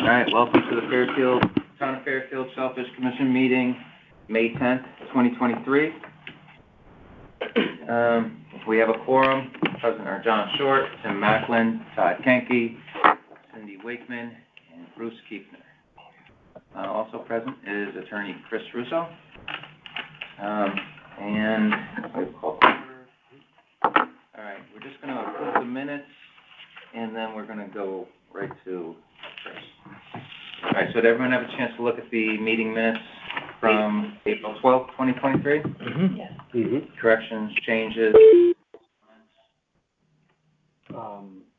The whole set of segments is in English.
All right, welcome to the Town of Fairfield Shellfish Commission meeting, May 10th, 2023. We have a quorum. Present are John Short, Tim Macklin, Todd Kenke, Cindy Wakeman, and Bruce Kiefner. Also present is attorney Chris Russo. And we've called order. All right, we're just going to approve the minutes, and then we're going to go right to Chris. All right, so did everyone have a chance to look at the meeting minutes from April 12th, 2023? Mm-hmm. Yes. Mm-hmm. Corrections, changes?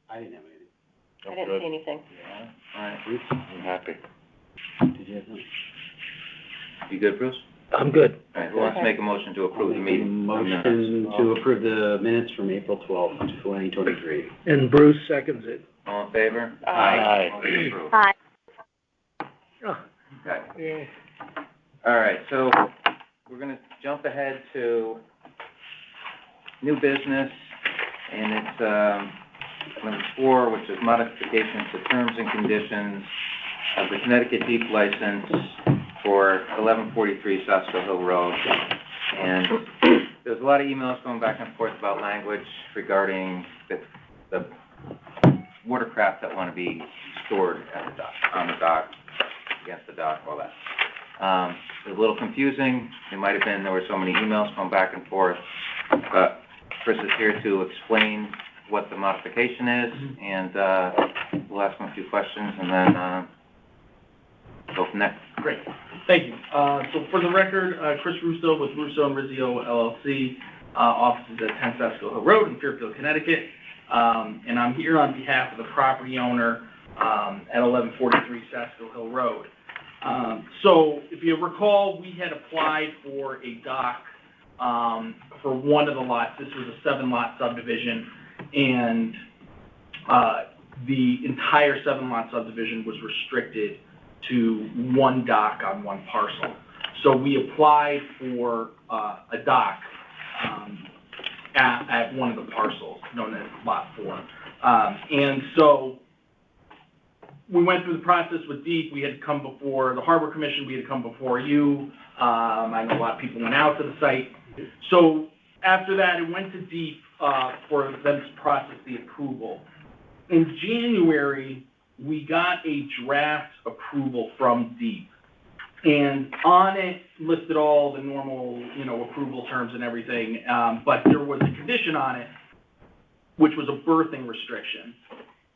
I didn't have anything. I didn't see anything. Yeah. All right, Bruce, I'm happy. Did you have something? You good, Bruce? I'm good. All right, who wants to make a motion to approve the meeting? Motion to approve the minutes from April 12th, 2023. And Bruce seconds it. All in favor? Aye. Motion approved. Aye. Oh, Okay. yeah. All right, so we're going to jump ahead to new business, and it's number 4, which is modifications to terms and conditions of the Connecticut Deep License for 1143 Sasko Hill Road. And there's a lot of emails going back and forth about language regarding the watercraft that want to be stored at the dock, on the dock, against the dock, all that. It's a little confusing. There were so many emails going back and forth, but Chris is here to explain what the modification is, and we'll ask him a few questions, and then go from there. Great. Thank you. So for the record, Chris Russo with Russo and Rizzio LLC, offices at 10 Sasko Hill Road in Fairfield, Connecticut. And I'm here on behalf of the property owner at 1143 Sasko Hill Road. So if you recall, we had applied for a dock for one of the lots. This was a 7-lot subdivision, and the entire 7-lot subdivision was restricted to one dock on one parcel. So we applied for a dock at one of the parcels, known as Lot 4. And so we went through the process with DEEP. We had come before the Harbor Commission. We had come before you. I know a lot of people went out to the site. So after that, it went to DEEP for them to process the approval. In January, we got a draft approval from DEEP, and on it listed all the normal, approval terms and everything, but there was a condition on it, which was a berthing restriction,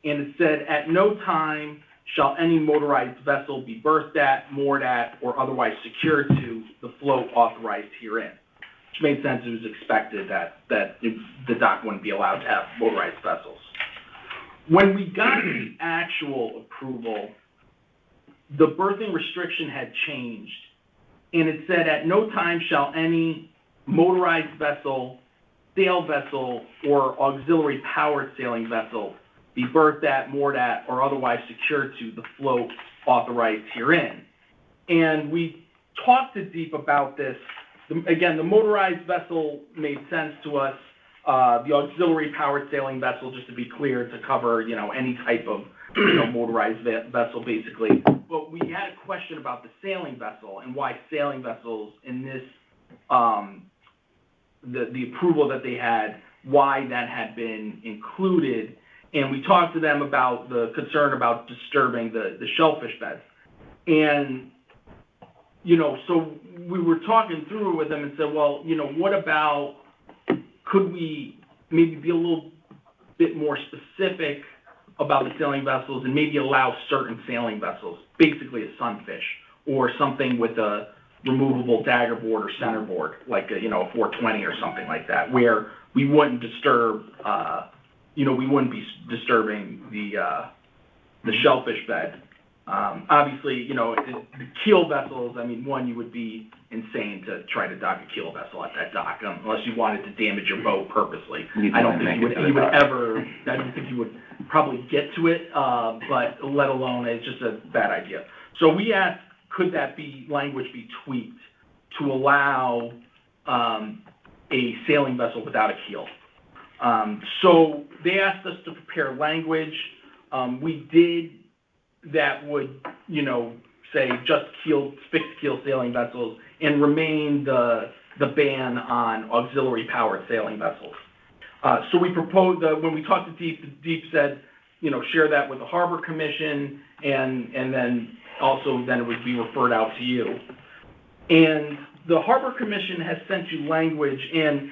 and it said, at no time shall any motorized vessel be berthed at, moored at, or otherwise secured to the float authorized herein, which made sense. It was expected that the dock wouldn't be allowed to have motorized vessels. When we got the actual approval, the berthing restriction had changed, and it said, at no time shall any motorized vessel, sail vessel, or auxiliary powered sailing vessel be berthed at, moored at, or otherwise secured to the float authorized herein. And we talked to DEEP about this. Again, the motorized vessel made sense to us. The auxiliary powered sailing vessel, just to be clear, to cover, any type of, motorized vessel, basically. But we had a question about the sailing vessel and why sailing vessels in this, the approval that they had, why that had been included. And we talked to them about the concern about disturbing the shellfish beds. And, so we were talking through it with them and said, well, what about, could we maybe be a little bit more specific about the sailing vessels and maybe allow certain sailing vessels, basically a sunfish or something with a removable dagger board or centerboard, like a 420 or something like that, where we wouldn't disturb, we wouldn't be disturbing the shellfish bed. Obviously, the keel vessels, one, you would be insane to try to dock a keel vessel at that dock unless you wanted to damage your boat purposely. I don't think you would probably get to it, but let alone, it's just a bad idea. So we asked, could that language be tweaked to allow a sailing vessel without a keel? So they asked us to prepare language. We did that would, say just fixed keel sailing vessels and remain the ban on auxiliary powered sailing vessels. So we proposed, when we talked to Deep said, share that with the Harbor Commission, and then also then it would be referred out to you. And the Harbor Commission has sent you language, and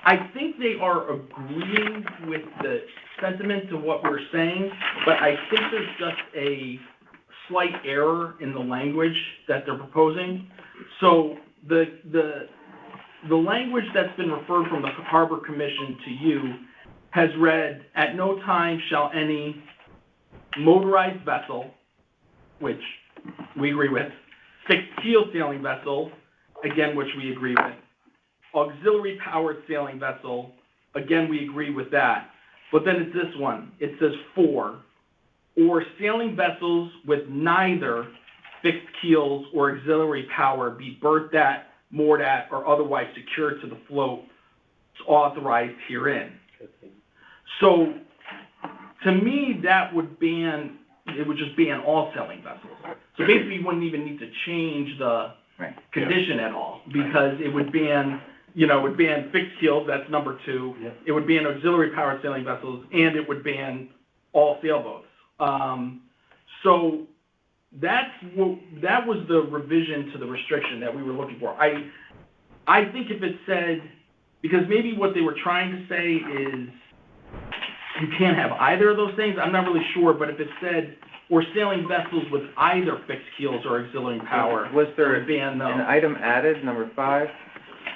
I think they are agreeing with the sentiment to what we're saying, but I think there's just a slight error in the language that they're proposing. So the language that's been referred from the Harbor Commission to you has read, at no time shall any motorized vessel, which we agree with, fixed keel sailing vessel, again, which we agree with, auxiliary powered sailing vessel, again, we agree with that. But then it's this one, it says 4, or sailing vessels with neither fixed keels or auxiliary power be berthed at, moored at, or otherwise secured to the float authorized herein. So, to me, that would just ban all sailing vessels. So basically, you wouldn't even need to change the condition at all, because it would ban, fixed keels, that's number 2. Yep. It would ban auxiliary powered sailing vessels, and it would ban all sailboats. So that was the revision to the restriction that we were looking for. I think if it said, because maybe what they were trying to say is you can't have either of those things, I'm not really sure, but if it said, or sailing vessels with either fixed keels or auxiliary power, Was there it would ban those. an item added, number 5?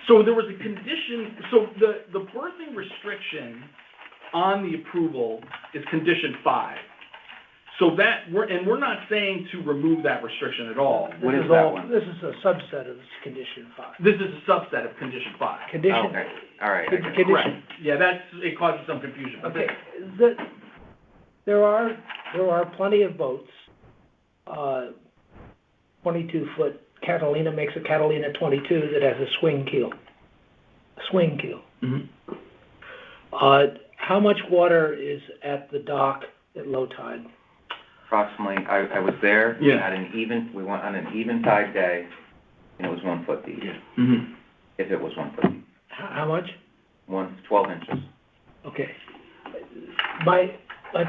So there was a condition, so the berthing restriction on the approval is condition 5. So we're not saying to remove that restriction at all. What is that one? This is a subset of condition 5. This is a subset of condition 5. Condition, Okay, all right. I get it. condition, Correct. Yeah, it causes some confusion, but okay, there are plenty of boats, 22-foot Catalina makes a Catalina 22 that has a swing keel. Mhm. How much water is at the dock at low tide? Approximately, I was there. Yeah. We went on an even tide day, and it was 1 foot deep. Mhm. If it was 1 foot deep. How much? 12 inches. Okay. My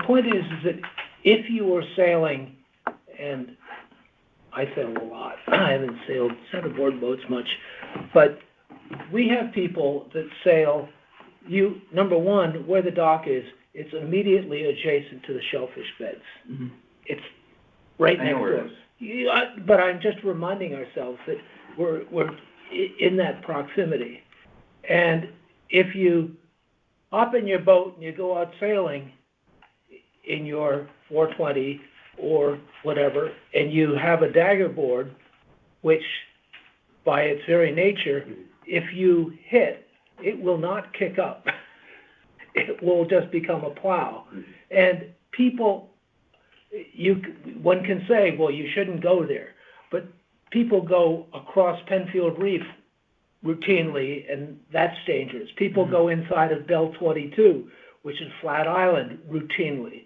point is that if you were sailing, and I sail a lot, I haven't sailed centerboard boats much, but we have people that sail, number one, where the dock is, it's immediately adjacent to the shellfish beds. Mhm. It's right I next know where door. it is. Yeah, but I'm just reminding ourselves that we're in that proximity. And if you hop in your boat and you go out sailing in your 420 or whatever, and you have a dagger board, which by its very nature, if you hit, it will not kick up. It will just become a plow. And people, one can say, well, you shouldn't go there. But people go across Penfield Reef routinely, and that's dangerous. People go inside of Bell 22, which is Flat Island, routinely.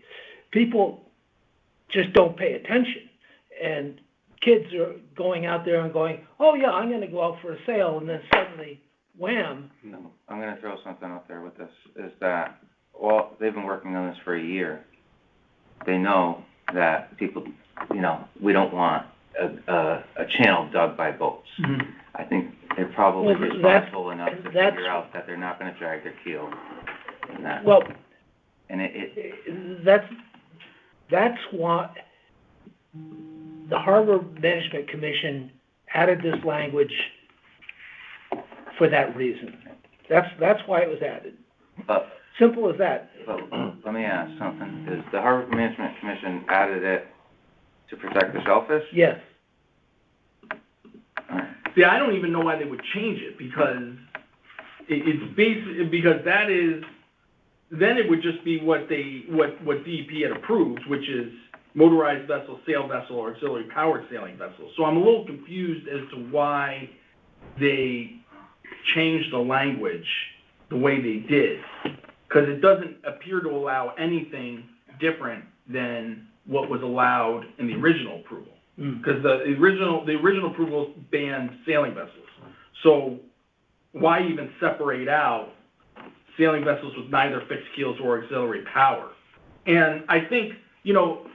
People just don't pay attention. And kids are going out there and going, oh yeah, I'm going to go out for a sail, and then suddenly, wham. No, I'm going to throw something out there with this, is that, they've been working on this for a year. They know that people, we don't want a channel dug by boats. Mhm. I think they're probably Well, responsible enough to that's- figure out that they're not going to drag their keel in that. Well, And it that's why the Harbor Management Commission added this language for that reason. That's why it was added. but Simple as that. let me ask something. Is the Harbor Management Commission added it to protect the shellfish? Yes. All right. See, I don't even know why they would change it, because it's basically, because that is, then it would just be what DEP had approved, which is motorized vessel, sail vessel, or auxiliary powered sailing vessel. So I'm a little confused as to why they changed the language the way they did, because it doesn't appear to allow anything different than what was allowed in the original approval. Mm. Because the original approval banned sailing vessels. So why even separate out sailing vessels with neither fixed keels or auxiliary power? And I think, you know,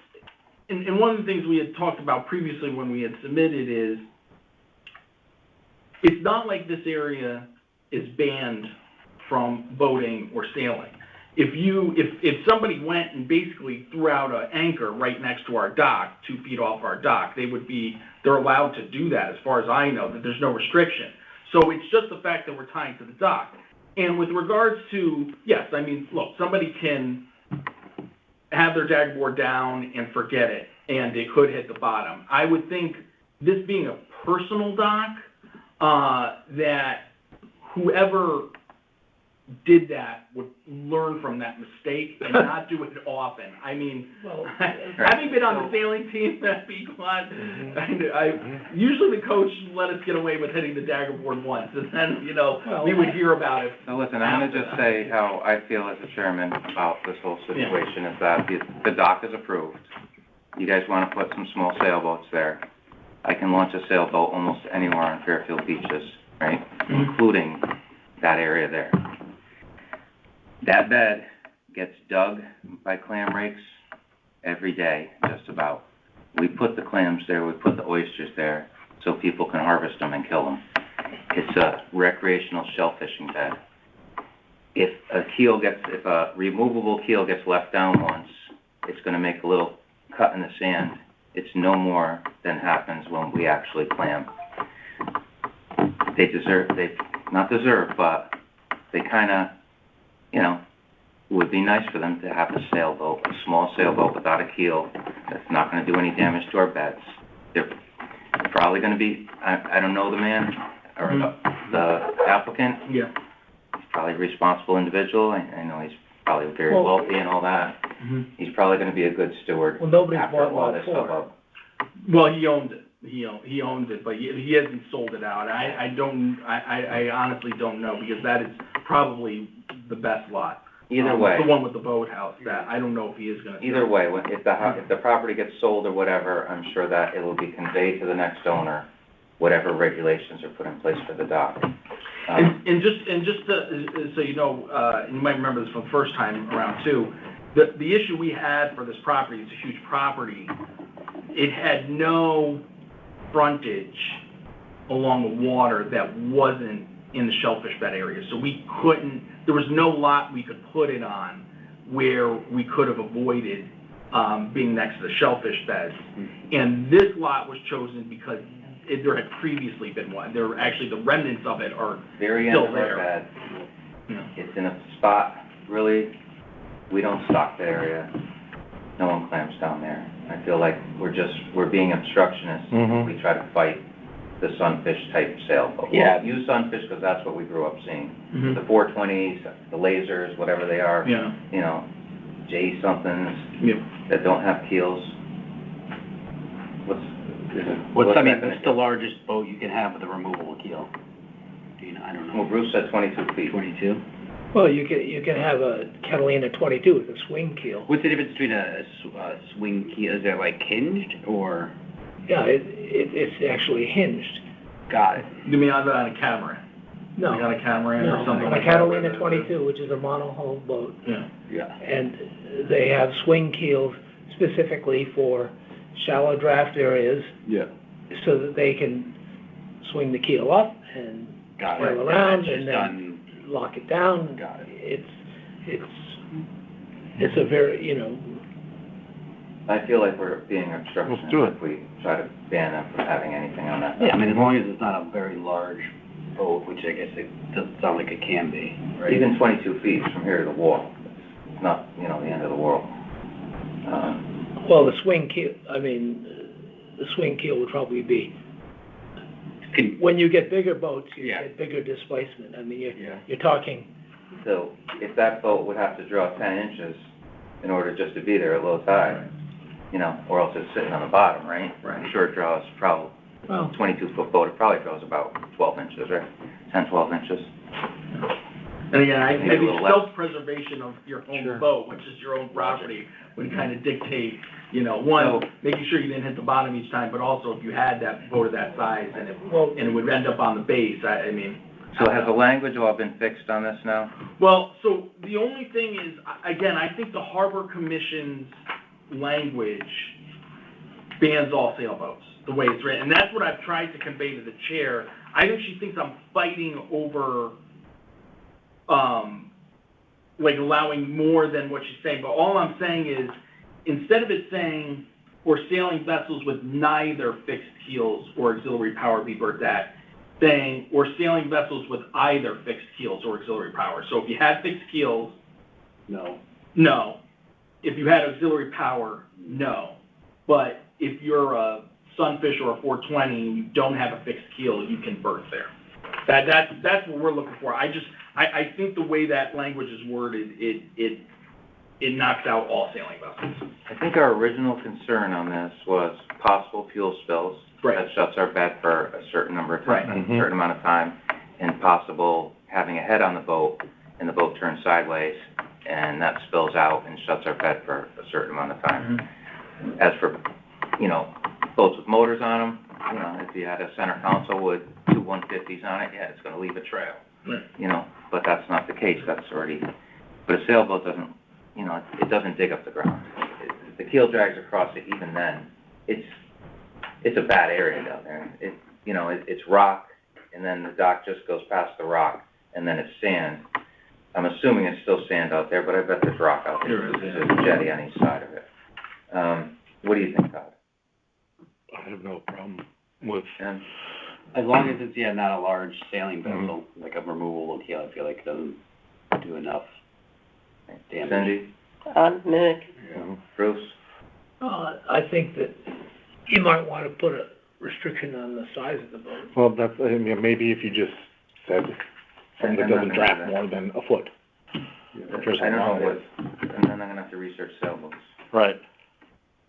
and one of the things we had talked about previously when we had submitted is, it's not like this area is banned from boating or sailing. If somebody went and basically threw out an anchor right next to our dock, 2 feet off our dock, they're allowed to do that, as far as I know, that there's no restriction. So it's just the fact that we're tying to the dock. And with regards to, yes, I mean, look, somebody can have their jag board down and forget it, and it could hit the bottom. I would think, this being a personal dock, that whoever did that would learn from that mistake and not do it often. I mean, Well, having been on the sailing team at Beacon, usually the coach let us get away with hitting the dagger board once, and then, you know, we would hear about it. So listen, I'm gonna just say how I feel as a chairman about this whole situation, is that the dock is approved. You guys wanna put some small sailboats there. I can launch a sailboat almost anywhere on Fairfield beaches, right? Including that area there. That bed gets dug by clam rakes every day, just about. We put the clams there, we put the oysters there, so people can harvest them and kill them. It's a recreational shellfishing bed. If a removable keel gets left down once, it's gonna make a little cut in the sand. It's no more than happens when we actually clam. But they kinda, you know, it would be nice for them to have a sailboat, a small sailboat without a keel, that's not gonna do any damage to our beds. They're probably gonna be, I don't know the man, or the applicant. Yeah. He's probably a responsible individual, I know he's probably very wealthy and all that. He's probably gonna be a good steward Well, nobody's after bought all lot this 4. hubbub. Well, he owned it. He owns it, but he hasn't sold it out. I honestly don't know, because that is probably the best lot. Either way. The one with the boathouse, that, I don't know if he is gonna. Either way, if the property gets sold or whatever, I'm sure that it will be conveyed to the next owner, whatever regulations are put in place for the dock. And just to, so you know, and you might remember this from the first time around too, the issue we had for this property, it's a huge property, it had no frontage along the water that wasn't in the shellfish bed area. So there was no lot we could put it on where we could have avoided being next to the shellfish beds. And this lot was chosen because there had previously been one. Actually, the remnants of it are Very still end of our there. bed. Yeah. It's in a spot, really, we don't stock the area. No one clams down there. I feel like we're being obstructionists. We try to fight the sunfish type sailboat. Yeah. We'll use sunfish because that's what we grew up seeing. Mhm. The 420s, the lasers, whatever they are. Yeah. You know, J somethings Yeah. that don't have keels. What's the largest boat you can have with a removable keel? Do you know? I don't Well, know. Bruce said 22 feet. 22? Well, you can have a Catalina 22 with a swing keel. What's the difference between a swing keel? Is it like hinged or? Yeah, it's actually hinged. Got it. You mean on a catamaran? No. Like on a catamaran or No, something a like that? Catalina 22, which is a monohull boat, Yeah. Yeah. and they have swing keels specifically for shallow draft areas, Yeah. so that they can swing the keel up and Got sail it. around It's and just then done. lock it down. Got it. It's a very, you know, I feel like we're being obstructionist Let's do it. if we try to ban them from having anything on that. Yeah, I mean, as long as it's not a very large boat, which I guess it doesn't sound like it can be, right? Even 22 feet from here to the wall, it's not, you know, the end of the world. well, the swing keel would probably be, Can- when you get bigger boats, you Yeah. get bigger displacement. I mean, Yeah. you're talking, So if that boat would have to draw 10 inches in order just to be there at low tide, you know, or else it's sitting on the bottom, right? Right. I'm sure it draws probably, well, 22-foot boat, it probably draws about 12 inches, right? 10, 12 inches. And again, I Maybe a think little less. self-preservation of your own boat, which is your own property, would kind of dictate, you know, one, So- making sure you didn't hit the bottom each time, but also if you had that boat of that size and Well- it would end up on the base, I mean. So has the language all been fixed on this now? Well, so the only thing is, again, I think the Harbor Commission's language bans all sailboats, the way it's written. And that's what I've tried to convey to the chair. I think she thinks I'm fighting over, like allowing more than what she's saying. But all I'm saying is, instead of it saying, or sailing vessels with neither fixed keels or auxiliary power be berthed at, saying, or sailing vessels with either fixed keels or auxiliary power. So if you had fixed keels, No. no. If you had auxiliary power, no. But if you're a Sunfish or a 420 and you don't have a fixed keel, you can berth there. That's what we're looking for. I think the way that language is worded, it knocks out all sailing vessels. I think our original concern on this was possible fuel spills. Right. That shuts our bed for a certain number of Right. times, a certain amount of time, and possible having a head on the boat, and the boat turns sideways, and that spills out and shuts our bed for a certain amount of time. Mm-hmm. As for, you know, boats with motors on them, you know, if you had a center console with two 150s on it, yeah, it's gonna leave a trail. Right. You know, but that's not the case, that's already, but a sailboat doesn't, you know, it doesn't dig up the ground. If the keel drags across it, even then, it's a bad area down there. You know, it's rock, and then the dock just goes past the rock, and then it's sand. I'm assuming it's still sand out there, but I bet there's rock out there. There is, There's a jetty on each side of it. What do you think, Todd? I have no problem with, And As long as it's, not a large sailing vessel, like a removable keel, I feel like it doesn't do enough damage. Cindy, Nick, Bruce? I think that you might wanna put a restriction on the size of the boat. well, that's, I mean, maybe if you just said something that I'm not doesn't gonna draft do that. more than a foot. There's I don't wrong know with what, and then I'm gonna have to research sailboats. Right.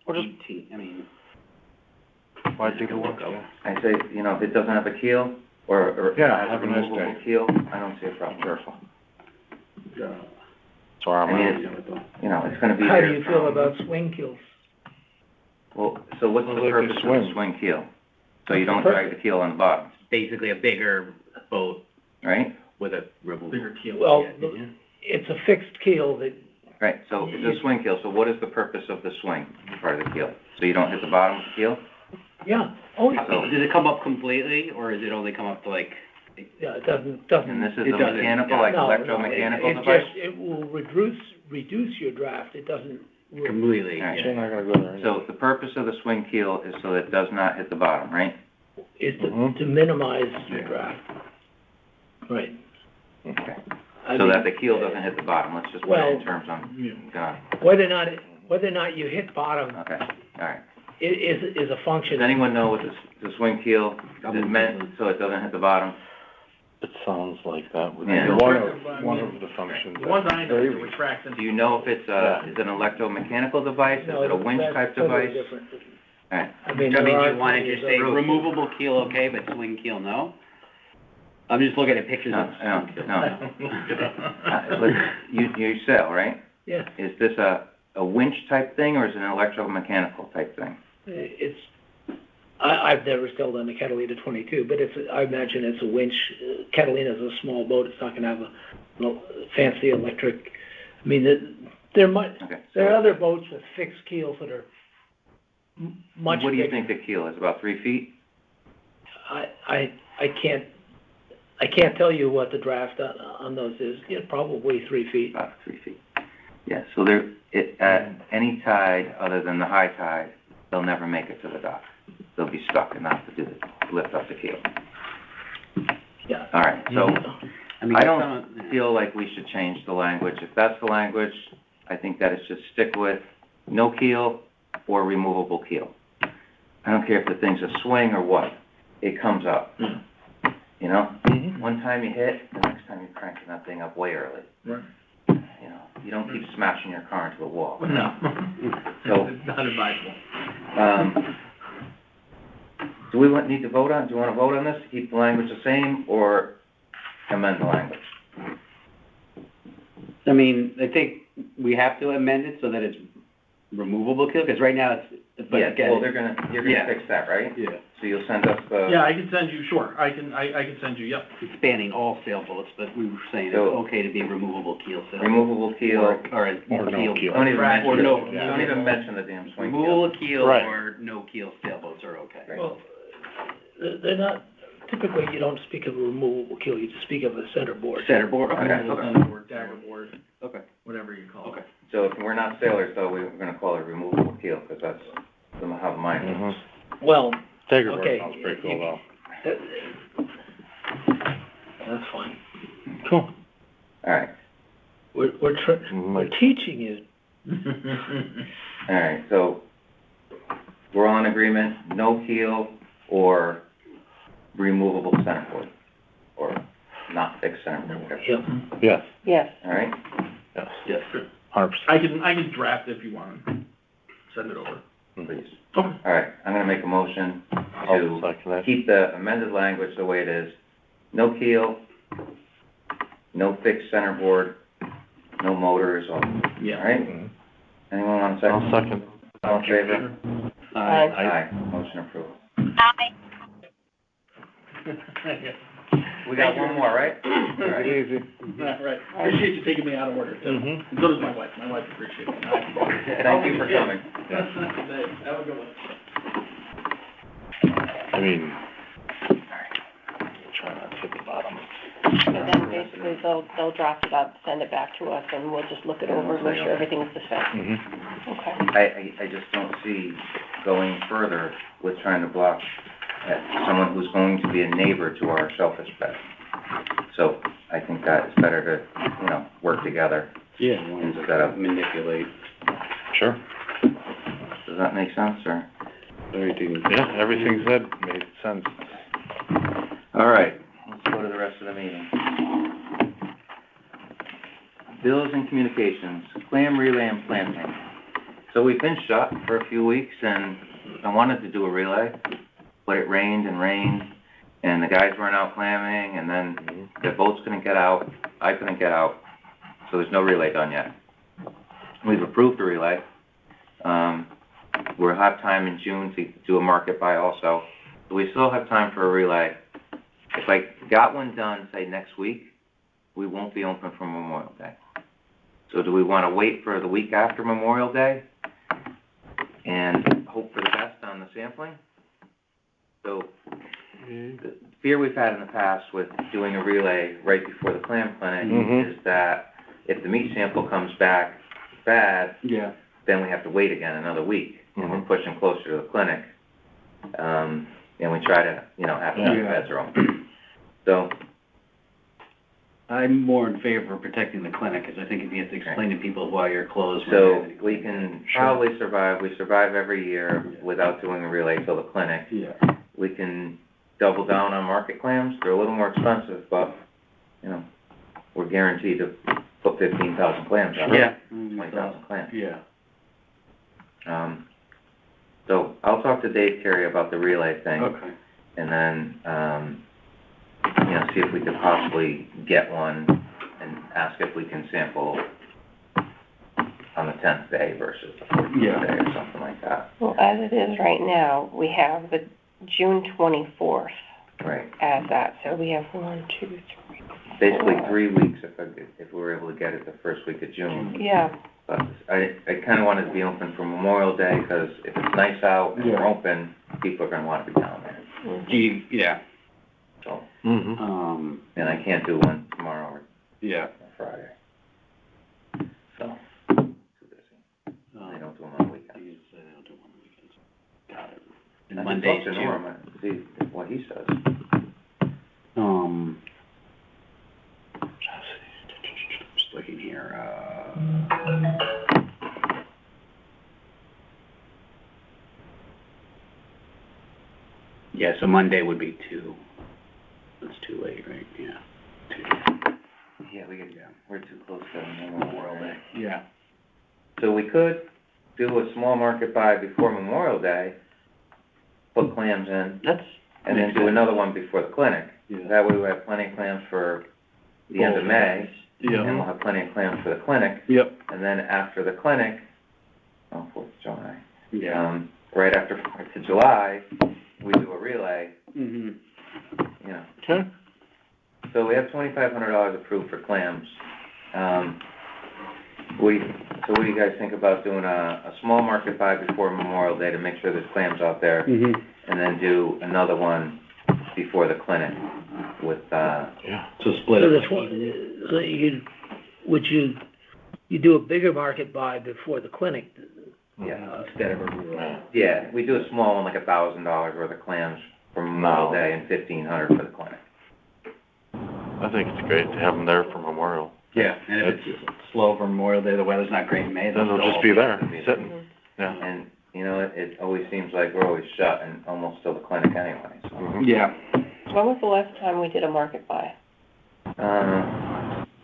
Or just, 18, I mean, why take a look? I say, you know, if it doesn't have a keel, or Yeah, has a have a nice removable day. keel, I don't see a problem. Careful. So our I mean, mind. You know, it's gonna be How there do you feel from- about swing keels? Well, so what's the Well, they can purpose of the swing. swing keel? So you don't drag the keel on the bottom, basically a bigger boat right? with a removable. Bigger keel. Well, Yeah. it's a fixed keel that, Right, so it's a swing keel, so what is the purpose of the swing part of the keel? So you don't hit the bottom of the keel? yeah, oh, So- Does it come up completely, or does it only come up to like, yeah, it doesn't. And this is It a doesn't, mechanical, yeah. like No, electromechanical it device? just, it will reduce your draft, it doesn't. completely? All right. So you're not gonna go there. So the purpose of the swing keel is so that it does not hit the bottom, right? Is Mhm. to minimize your draft. Right. Okay. I So mean, that the keel doesn't hit the bottom, let's just put it in Well- terms on, got it. Whether or not you hit bottom Okay, all right. is a function. Does anyone know what the swing keel is meant, so it doesn't hit the bottom? It sounds like that would be Yeah. one of the functions. The ones I know, it retracts into. Do you know if it's is it an electromechanical device, is No, it a winch that's type totally device? different. All right, I mean, I mean, there do are you wanna plenty just of say those. removable keel okay, but swing keel no? I'm just looking at pictures of no, swing keel. no. You sail, right? Yeah, Is this a winch type thing, or is it an electromechanical type thing? it's, I've never sailed on a Catalina 22, but I imagine it's a winch. Catalina's a small boat, it's not gonna have a fancy electric, I mean, there Okay. are So other boats with fixed keels that are much bigger. what do you think the keel is, about 3 feet? I can't tell you what the draft on those is, probably 3 feet. About 3 feet. Yeah, so at any tide other than the high tide, they'll never make it to the dock. They'll be stuck and not to lift up the keel. Yeah. All right, so mean, I some- don't feel like we should change the language. If that's the language, I think that it should stick with no keel or removable keel. I don't care if the thing's a swing or what, it comes up. You know, Mhm. one time you hit, the next time you're cranking that thing up way early. Right. You know, you don't keep smashing your car into a wall. No. So- It's not advisable. Do we need to vote on, do you wanna vote on this, to keep the language the same, or amend the language? I mean, I think we have to amend it so that it's removable kill, because right now it's, but Yeah, again. well, you're gonna Yeah. fix that, right? Yeah. So you'll send us the. Yeah, I can send you, sure, I can send you, yep. It's banning all sailboats, but we were saying it's So- okay to be removable keel sailboat. Removable keel. Or a Or no keel. Don't even mention, Or no. don't even mention the damn swing keel. Removable keel Right. or no keel sailboats are okay. Right. Well, they're not, typically you don't speak of a removable keel, you just speak of a centerboard. Centerboard, okay. Removable centerboard, daggerboard, Okay. whatever you call it. Okay. So if we're not sailors, though, we're gonna call it removable keel, because that's how the mine Mhm. is. Well, Daggerboard Okay. sounds pretty cool though. that's fine. Cool. All right, We're Like- teaching you. all right, so we're all in agreement, no keel or removable centerboard, or not fixed centerboard, whatever. Yep. Yes, Yes. All right, yes, Yes. 100%. I can draft it if you want, send it over. please. Okay. All right, I'm gonna make a motion I'll to second that. keep the amended language the way it is. No keel, no fixed centerboard, no motors, all Yeah. right? Mhm. Anyone want a I'll second? second. All in favor? Aye. Aye, motion approved. Aye. We got one more, right? Take it easy. Right, appreciate you taking me out of order, too. Mhm. And so does my wife appreciates it. Thank you for coming. Have a good one. I mean, try not to hit the bottom. And then basically they'll draft it up, send it back to us, and we'll just look it over and make sure everything's the same. Mhm. Okay. I just don't see going further with trying to block someone who's going to be a neighbor to our shellfish bed. So I think that it's better to, work together. Yeah. Instead of- manipulate. Sure. Does that make sense, or? Everything. Yeah, everything said made sense. All right, let's go to the rest of the meeting. Bills and communications, clam relay and planting. So we've been shut for a few weeks, and I wanted to do a relay, but it rained, and the guys weren't out clamming, and then the boats couldn't get out, I couldn't get out, so there's no relay done yet. We've approved the relay. We'll have time in June to do a market buy also, so we still have time for a relay. If I got one done, say, next week, we won't be open for Memorial Day. So do we want to wait for the week after Memorial Day and hope for the best on the sampling? So the fear we've had in the past with doing a relay right before the clam clinic Mhm. is that if the meat sample comes back bad, Yeah. then we have to wait again another week, and we're Mhm. pushing closer to the clinic. And we try to, have enough Yeah. beds open. So, I'm more in favor of protecting the clinic, because I think if you have to explain to people why you're closed. when so they're- we can Sure. probably survive, we survive every year without doing a relay till the clinic. Yeah. We can double down on market clams, they're a little more expensive, but, we're guaranteed to put 15,000 clams out. Yeah. 20,000 clams. Yeah. So I'll talk to Dave Carey about the relay thing. Okay. And then, see if we could possibly get one and ask if we can sample on the 10th day versus the 14th Yeah. day or something like that. Well, as it is right now, we have the June 24th Right. as that, so we have 1, 2, 3. Basically 3 weeks if we were able to get it the first week of June. Yeah, But I kind of wanted to be open for Memorial Day because if it's nice out and we're Yeah. open, people are going to want to be down there. Yeah. So, Mhm. and I can't do one tomorrow or Yeah. Friday. So, too busy. I don't do them on the weekends. You said they don't do one on weekends. Got it. I And can Mondays talk to too. Norm and see what he says. Just looking here, yeah, so Monday would be 2. That's too late, right? Yeah. 2. Yeah, we're too close to Memorial Day. Yeah. So we could do a small market buy before Memorial Day, put clams in, That's. and then makes do sense. another one before the clinic. Yeah. That way we have plenty of clams for the end of May, and we'll have plenty of clams for the clinic. Yep. And then after the clinic, 4th of July, Yeah. right after 4th of July, we do a relay, Mhm. you know. Okay. So we have $2,500 approved for clams. So what do you guys think about doing a small market buy before Memorial Day to make sure there's clams out there, Mhm. and then do another one before the clinic with, Yeah. So split So it. so you do a bigger market buy before the clinic? yeah. Instead of a rural. Yeah, we do a small one, like $1,000 worth of clams for Memorial Day and $1,500 for the clinic. I think it's great to have them there for Memorial. Yeah, and if it's slow for Memorial Day, the weather's not great in May, Then they'll just be there, sitting. Yeah. And, you know, it always seems like we're always shut and almost till the clinic anyway, so. Mhm. Yeah. When was the last time we did a market buy?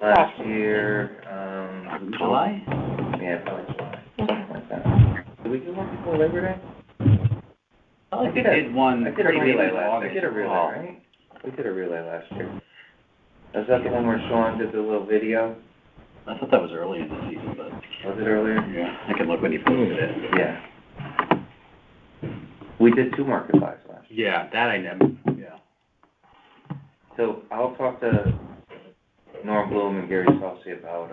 Last year, July? yeah, probably July, Okay. something like that. Did we do one before Labor Day? I think we did one. I did a pretty relay late in last, I August. did a relay, right? We did a relay last year. Was that the one where Sean did the little video? I thought that was early in the season, but. Was it earlier? Yeah, I can look when he posted it. Yeah. We did 2 market buys last year. Yeah, that I never, yeah. So I'll talk to Norm Bloom and Gary Salsi about,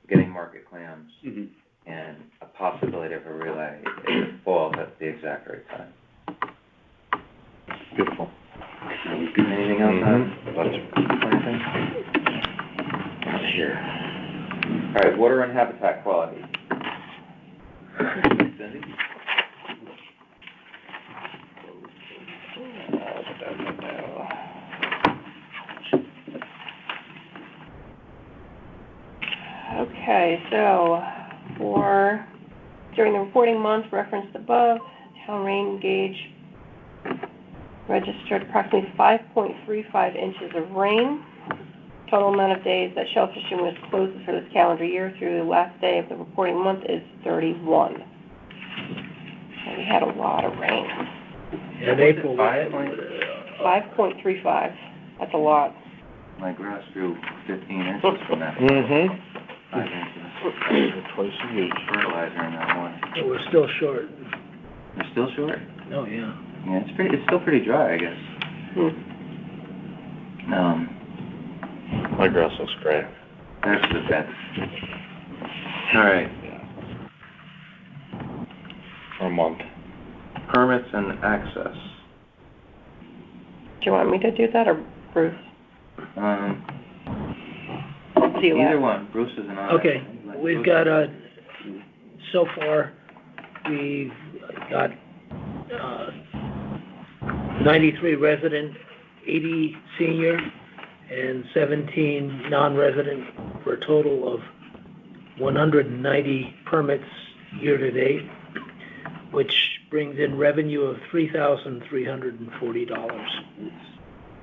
getting market clams Mhm. and a possibility of a relay in the fall at the exact right time. Beautiful. Anything else on planting? Sure. All right, water and habitat quality. Cindy? Okay, so during the reporting month referenced above, town rain gauge registered approximately 5.35 inches of rain. Total amount of days that Shellfish was closed for this calendar year through the last day of the reporting month is 31. So we had a lot of rain. In April, 5.35, that's a lot. My grass grew 15 inches from that. Mm-hmm. 5 inches. Twice a week. Fertilizer in that one. we're still short. They're still short? Oh, yeah. Yeah, it's still pretty dry, I guess. My grass looks great. There's the fence. All right, For a month. permits and access. Do you want me to do that, or Bruce? Do you Either want? one, Bruce is an Okay, we've got, so far, we've got, 93 resident, 80 senior, and 17 non-resident, for a total of 190 permits year-to-date, which brings in revenue of $3,340.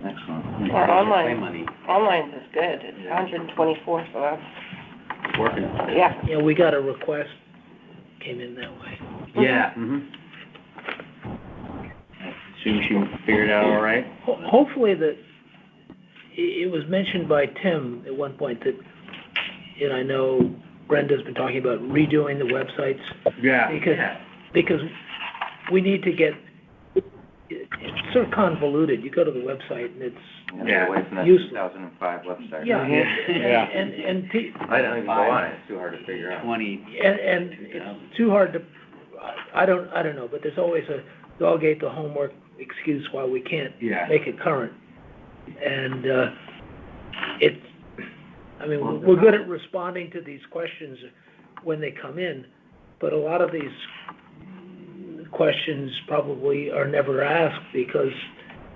Excellent. Our online, money. online is good, it's 124, so that's, It's working. yeah. Yeah, we got a request, came in that way. Yeah. Mhm. She figured it out all right? Hopefully it was mentioned by Tim at one point that, and I know Brenda's been talking about redoing the websites, Yeah. because we need to get, it's sort of convoluted, you go to the website and it's, Yeah, away from that Useless. 2005 website. yeah, Yeah. and I don't even go on it, it's too hard to figure out. 20. and it's too hard to, I don't know, but there's always a dog ate the homework excuse why we can't Yeah. make it current. And, it's, I mean, Well, we're good at responding to these questions when they come in, but a lot of these questions probably are never asked because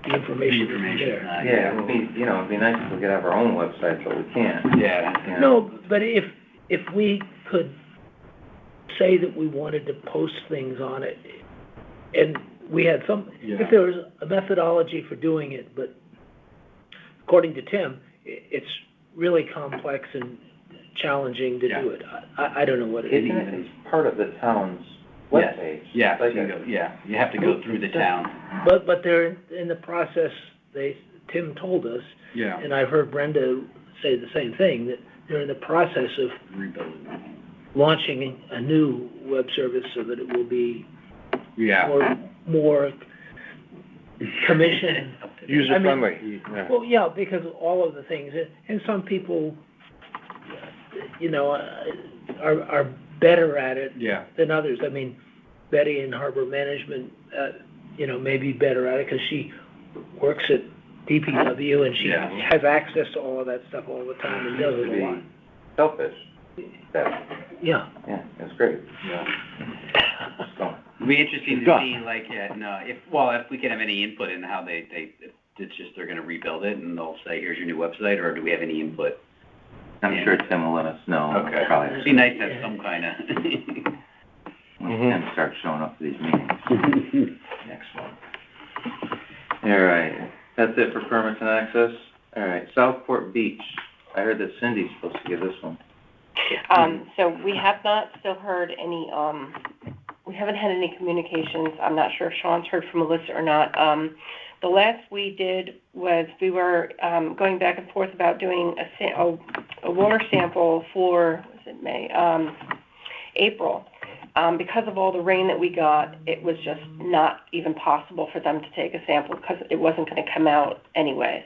the information isn't there. Yeah, it'd be, it'd be nice if we could have our own website, but we can't. Yeah. you know. No, but if we could say that we wanted to post things on it, and we had some, Yeah. if there was a methodology for doing it, but according to Tim, it's really complex and challenging to Yeah. do it. I don't know what it is. Isn't it, it's part of the town's Yes. webpage? Yeah, Like so you a- go, yeah, you have to go through the town. But they're in the process, Tim told us, Yeah. and I've heard Brenda say the same thing, that they're in the process of Rebuilding. launching a new web service so that it will be more commission. User-friendly, yeah. Well, yeah, because of all of the things, and some people, you know, are better at it Yeah. than others. I mean, Betty in Harbor Management, you know, may be better at it because she works at DPW and she Yeah. has access to all of that stuff all the time and does it a lot. Shellfish. Yeah. Yeah, it's great. Yeah. So, It'd be interesting to Done. see, like, if we can have any input in how if it's just they're gonna rebuild it and they'll say, here's your new website, or do we have any input? I'm sure Tim will let us know. Okay. Probably. It'd be nice to have some kinda. When Tim starts showing up to these meetings next month. All right, that's it for permits and access. All right, Southport Beach. I heard that Cindy's supposed to give this one. So we have not still heard any, we haven't had any communications. I'm not sure if Sean's heard from Melissa or not. The last we did was we were, going back and forth about doing a water sample for, was it May? April. Because of all the rain that we got, it was just not even possible for them to take a sample because it wasn't gonna come out anyways.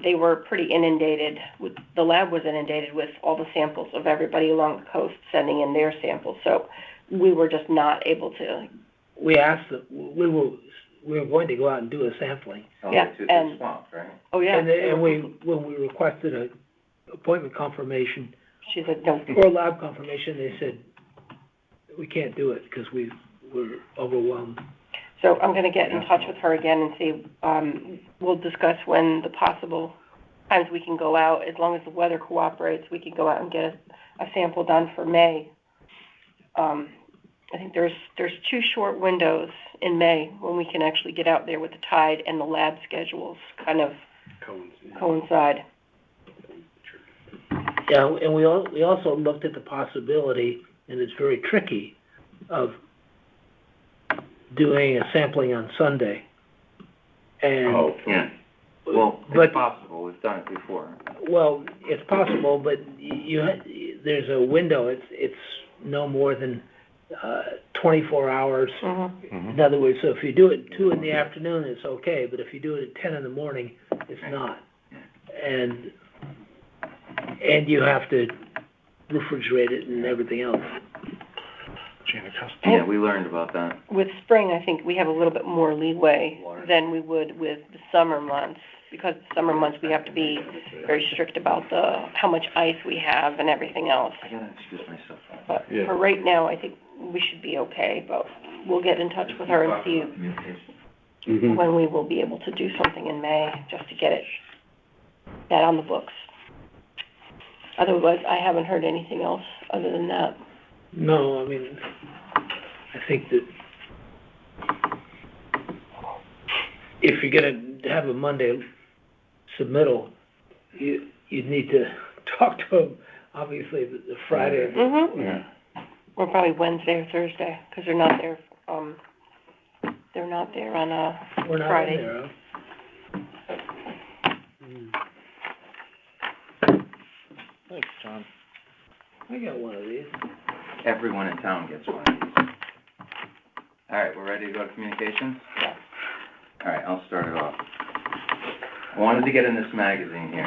They were pretty inundated with, the lab was inundated with all the samples of everybody along the coast sending in their samples, so we were just not able to. We asked them, we were going to go out and do a sampling. Yeah, To and- the swamp, right? Oh, yeah. And when we requested a appointment confirmation She said, no. or lab confirmation, they said, we can't do it because we're overwhelmed. So I'm gonna get in touch with her again and see, we'll discuss when the possible times we can go out. As long as the weather cooperates, we can go out and get a sample done for May. I think there's 2 short windows in May when we can actually get out there with the tide and the lab schedules kind of coincide. Yeah, and we also looked at the possibility, and it's very tricky, of doing a sampling on Sunday. And, Yeah. Well, but, it's possible. We've done it before. well, it's possible, but there's a window. It's no more than 24 hours. Mm-hmm. In other words, so if you do it 2 in the afternoon, it's okay, but if you do it at 10 in the morning, it's not. And you have to refrigerate it and everything else. Yeah, we learned about that. With spring, I think we have a little bit more leeway than we would with the summer months, because the summer months we have to be very strict about how much ice we have and everything else. I gotta excuse myself. But for right now, I think we should be okay, but we'll get in touch with her and see Mm-hmm. when we will be able to do something in May, just to get that on the books. Otherwise, I haven't heard anything else other than that. No, I mean, I think that if you're gonna have a Monday submittal, you'd need to talk to them, obviously, the Friday. Mm-hmm. Yeah. Or probably Wednesday or Thursday, because they're not there, on We're not in Friday. there, Thanks, John. I got one of these. Everyone in town gets one of these. All right, we're ready to go to communications? Yeah. All right, I'll start it off. I wanted to get in this magazine here,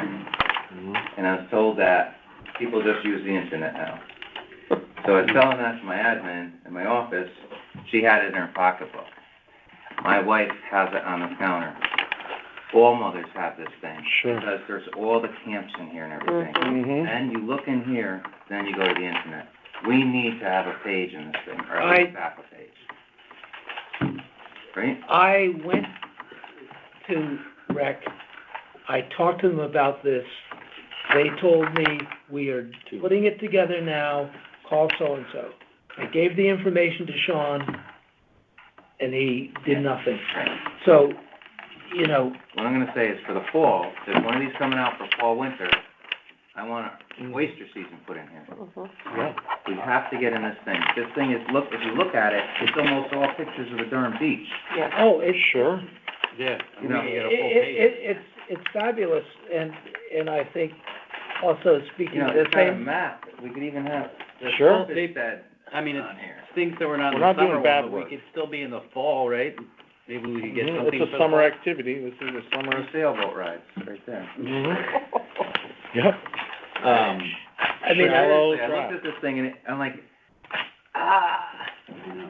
and I was told that people just use the internet now. So I was telling that to my admin in my office. She had it in her pocketbook. My wife has it on the counter. All mothers have this thing. Sure. Because there's all the camps in here and everything. Mm-hmm. Then you look in here, then you go to the internet. We need to have a page in this thing, or at least half a page. Right? I went to Rec, I talked to them about this, they told me, we are putting it together now, call so-and-so. I gave the information to Sean, and he did nothing. So, you know, What I'm gonna say is for the fall, there's one of these coming out for fall, winter, I want a oyster season put in here. Yeah. We have to get in this thing. This thing is, if you look at it, it's almost all pictures of the Durham beach. Yeah. oh, it's, Sure. Yeah. You know, it's fabulous, and I think Also, speaking of the it's got a same, map, we could even have the Sure. shellfish bed I mean, on here. it's things that we're not in We're the not doing summer bad one, but we work. could still be in the fall, right? Maybe we could get Mhm, something. it's for a the summer fall. activity, this is a summer, Our sailboat rides, right there. yep. I mean, Shallow Seriously, I drive. looked at this thing and I'm like,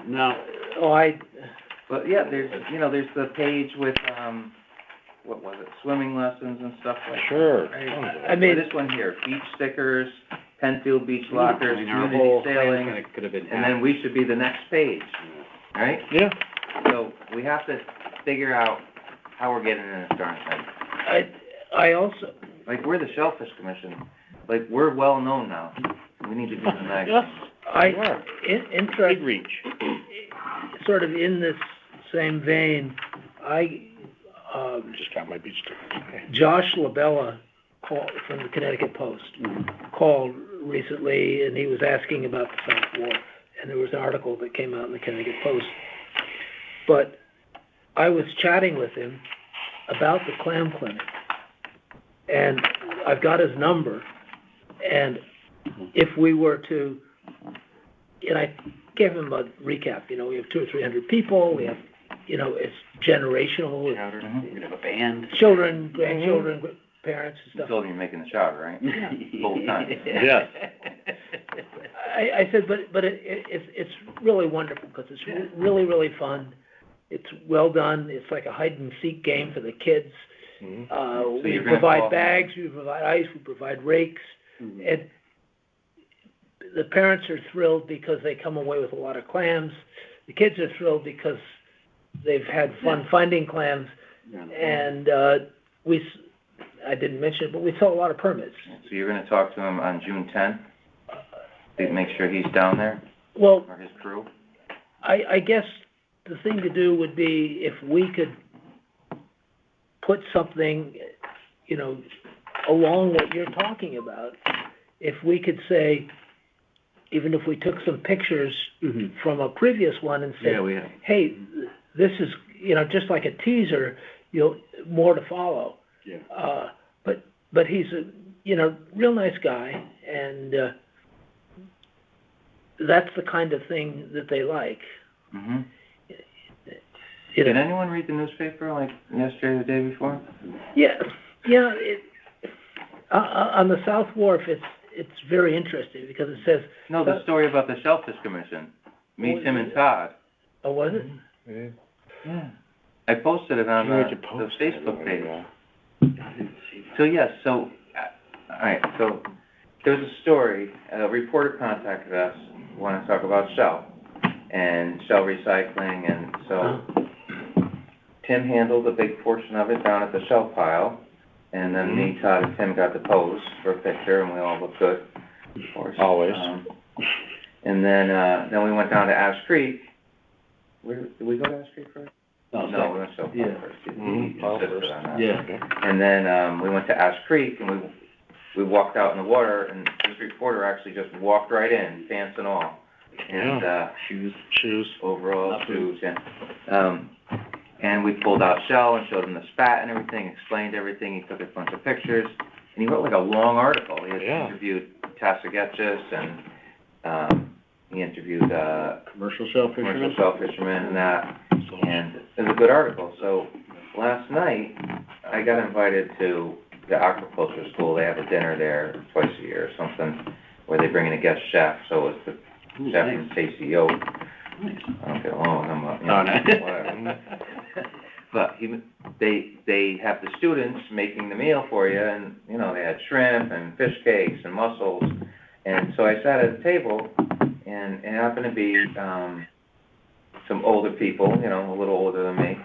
No, but yeah, there's the page with, what was it, swimming lessons and stuff like that. Sure. Right? tons of it. I mean, This one here, beach stickers, Penfield Beach I Lockers, mean, our community whole plan sailing, kinda could have been and then we should be the next page, right? Yeah, So we have to figure out how we're getting in this darn thing. I also, Like, we're the Shellfish Commission, like, we're well-known now, we need to do the next. yes, I, big interest, reach. sort of in this same vein, Just got my beach sticker. Josh LaBella called, from the Connecticut Post, called recently, and he was asking about the South Wharf, and there was an article that came out in the Connecticut Post. But I was chatting with him about the clam clinic, and I've got his number, and if we were to, and I gave him a recap, we have 200 or 300 people, we have, it's generational, it's Chowder, we could have a band. children, grandchildren, parents and You stuff. told me you're making the chowder, right? Full time. Yes. I said, but it's really wonderful, because it's really, really fun. It's well done, it's like a hide and seek game for the kids. Mhm. So We you're gonna provide call- bags, we provide ice, we provide rakes, and the parents are thrilled because they come away with a lot of clams. The kids are thrilled because they've had fun finding clams, and I didn't mention it, but we sell a lot of permits. So you're gonna talk to him on June 10th, to make sure he's down there, Well, or his crew? I guess the thing to do would be if we could put something, along what you're talking about. If we could say, even if we took some pictures from a previous one and said, Yeah, we have. hey, this is, just like a teaser, more to follow. Yeah. But he's a, real nice guy, and, that's the kind of thing that they like. Mm-hmm. You know. Did anyone read the newspaper like yesterday or the day before? Yeah, on the South Wharf, it's very interesting, because it says, No, the story about the Shellfish Commission. Me, Tim, and Todd. oh, was it? Yeah. Yeah. I posted it on You need to the post Facebook it, page. yeah. So, yes, all right, so there's a story, a reporter contacted us, wanted to talk about Shell and Shell recycling, and so Tim handled a big portion of it down at the Shell pile, and then me, Todd, and Tim got to pose for a picture, and we all looked good, of course. Always. And then we went down to Ash Creek. Did we go to Ash Creek first? No, we went to Shell Pile first. He insisted on that. Yeah. And then, we went to Ash Creek, and we walked out in the water, and this reporter actually just walked right in, pants and all. And, Shoes. overalls, shoes, yeah. And we pulled out Shell and showed him the spat and everything, explained everything, he took a bunch of pictures, and he wrote like a long article. He had interviewed Tassagetchis, and, he interviewed, Commercial shell fishermen. and that, and it was a good article. So, last night, I got invited to the aquaculture school. They have a dinner there twice a year or something, where they bring in a guest chef, so it's the chef from Tasty Oak. I don't get along with him, but, whatever. But they have the students making the meal for you, and, they had shrimp and fish cakes and mussels. And so I sat at a table, and it happened to be, some older people, a little older than me,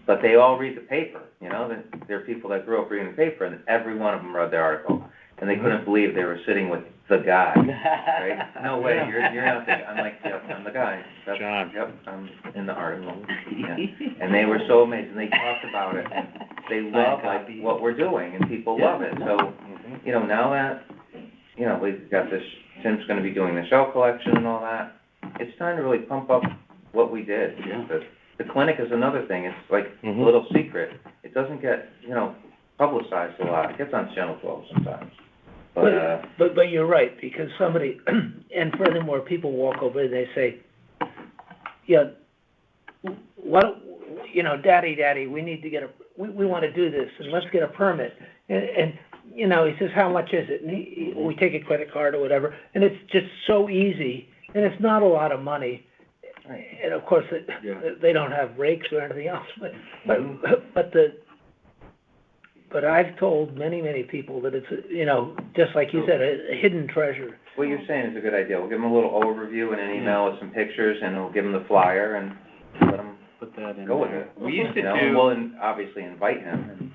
but they all read the paper, they're people that grew up reading the paper, and every one of them read the article. And they couldn't believe they were sitting with the guy, right? No way, you're not the guy. I'm like, yep, I'm the guy. John. Yep, I'm in the article. Yeah. And they were so amazed, and they talked about it, and they love what we're doing, and people love it. So, now that, we've got this, Tim's gonna be doing the shell collection and all that, it's time to really pump up what we did. Yeah. The clinic is another thing, it's like a Mhm. little secret. It doesn't get, publicized a lot. It gets on Channel 12 sometimes. But you're right, because somebody, and furthermore, people walk over and they say, yeah, what, you know, daddy, we need to get we wanna do this, and let's get a permit. And, you know, he says, how much is it? And we take a credit card or whatever, and it's just so easy, and it's not a lot of money. Right. And of course, they don't have rakes or anything else, but I've told many people that it's, you know, just like you said, a hidden treasure. What you're saying is a good idea. We'll give them a little overview in an email with some pictures, and we'll give them the flyer and let them Put that in go with there. it. We used to You know, do. we'll obviously invite him, and,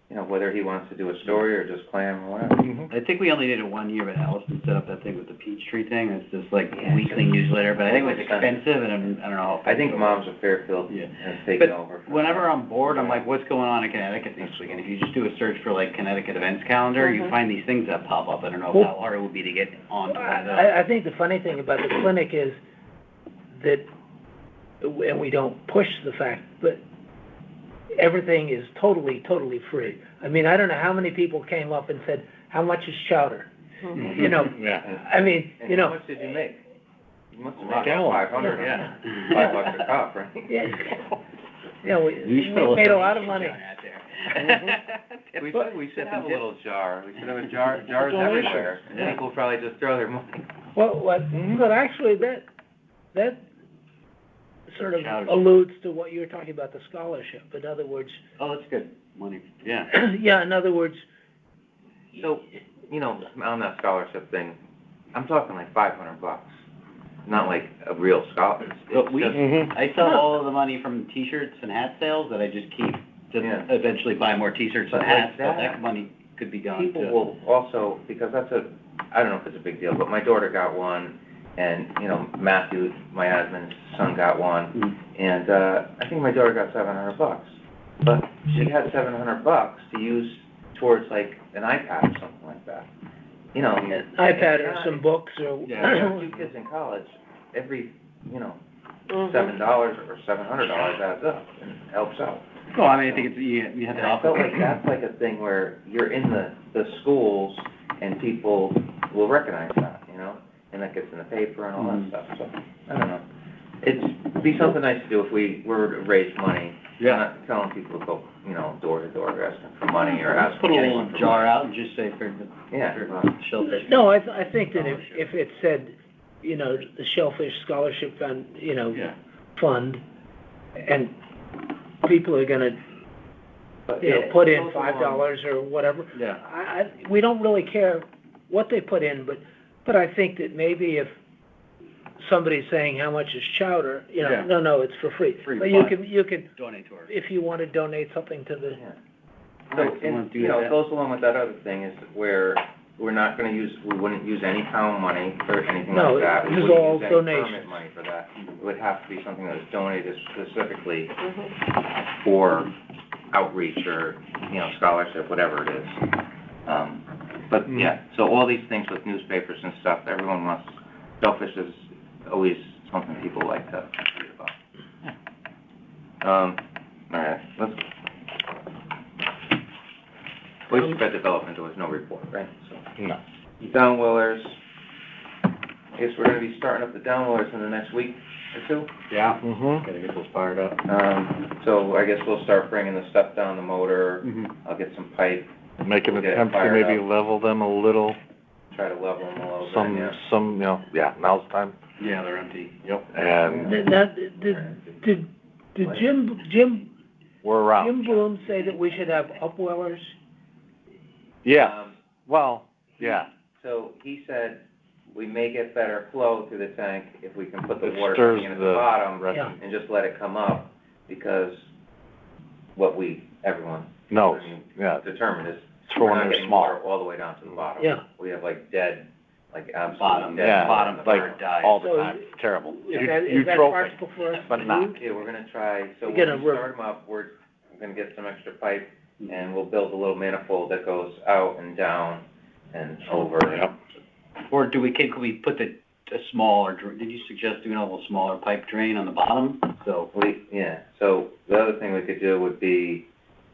you know, whether he wants to do a story or just clam or whatever. Mm-hmm. I think we only did it 1 year, but Allison set up that thing with the Peachtree thing. It's this like Yeah, weekly newsletter, but I think it was expensive. expensive, and I don't know. if I think it's- Moms of Fairfield Yeah. has taken But over. whenever I'm bored, I'm like, what's going on in Connecticut this week? And if you just do a search for like Connecticut events calendar, you Mhm. find these things that pop up. I don't know Well, how hard it would be to get onto one of those. I think the funny thing about the clinic is that, and we don't push the fact, but everything is totally free. I mean, I don't know how many people came up and said, how much is chowder? Mhm. You know, Yeah. I mean, And you how know, much did you make? You must have Wow. made about 500, Yeah. $5 a cup, right? yeah, yeah, we should put made a lot of money. donation jar out there. We should have a little jar. We should have jars everywhere. And Yeah. people probably just throw their money. Well, but actually, that sort of Chowder. alludes to what you were talking about, the scholarship. In other words, Oh, that's good. Money, yeah. yeah, in other words, So, you know, on that scholarship thing, I'm talking like $500, not like a real scholarship. But we, Mhm. I sell all of the money from T-shirts and hat sales that I just keep to Yeah. eventually buy more T-shirts and But like hats, but that, that money could be gone People too. will also, because that's I don't know if it's a big deal, but my daughter got one, and, you know, Matthew, my husband's son, got one, Mm. and, I think my daughter got $700. But she had $700 to use towards like an iPad or something like that. You know, an iPad or some books or. I have two kids in college, every, you know, Mhm. $7 or $700 adds up and helps out. Well, I mean, I think it's, you have And to I offer. felt like that's like a thing where you're in the schools and people will recognize that, you know? And that gets in the paper and all that Mhm. stuff, so, I don't know. It'd be something nice to do if we were to raise money. Yeah. Not telling people to go, you know, door to door asking for money or Let's asking put a little anyone for jar money. out and just say for the, Yeah, for well, Shellfish. No, I think that if it said, you know, the Shellfish Scholarship Fund, you know, Yeah. fund, and people are gonna, but you know, it put in goes along- $5 or whatever. Yeah. We don't really care what they put in, but I think that maybe if somebody's saying how much is chowder, you know, Yeah. no, it's for free. Free But fun. you can, Donate to her. if you wanna donate something to the, Yeah. All So, right, so we'll and, do you know, that. it goes along with that other thing is where we wouldn't use any town money for anything No, like that. We this is wouldn't all use any donations. permit money for that. It would have to be something that was donated specifically Mhm. for outreach or, you know, scholarship, whatever it is. But yeah, so all these things with newspapers and stuff, everyone wants, Shellfish is always something people like to read about. All right, let's. Waste spread development, there was no report, right? So, No. downwellers, I guess we're gonna be starting up the downwellers in the next week or two. Yeah. Mm-hmm. Gotta get those fired up. So I guess we'll start bringing the stuff down the motor. Mm-hmm. I'll get some pipe, Make an We'll get it attempt to fired maybe up. level them a little, try to level them a little bit, some, yeah. you know, yeah, now's the time. Yeah, they're empty. Yep. And now, did Jim we're around. Jim Bloom say that we should have upwellers? Yeah, well, yeah. So he said, we may get better flow through the tank if we can put the It water stirs coming in at the the bottom rest- Yeah. and just let it come up, because what everyone No, yeah, determined is it's for we're when not they're getting small. water all the way down to the bottom. Yeah. We have like dead, like absolutely Bottom, dead. Yeah, bottom like third dies. all the So time, terrible. Is that Eutrophic, practical for us? but to not. do? Yeah, we're gonna try, so We're when gonna we start them up, we're gonna get some extra pipe, and we'll build a little manifold that goes out and down and over. Yep. Or could we put a smaller, did you suggest doing a little smaller pipe drain on the bottom? So, So the other thing we could do would be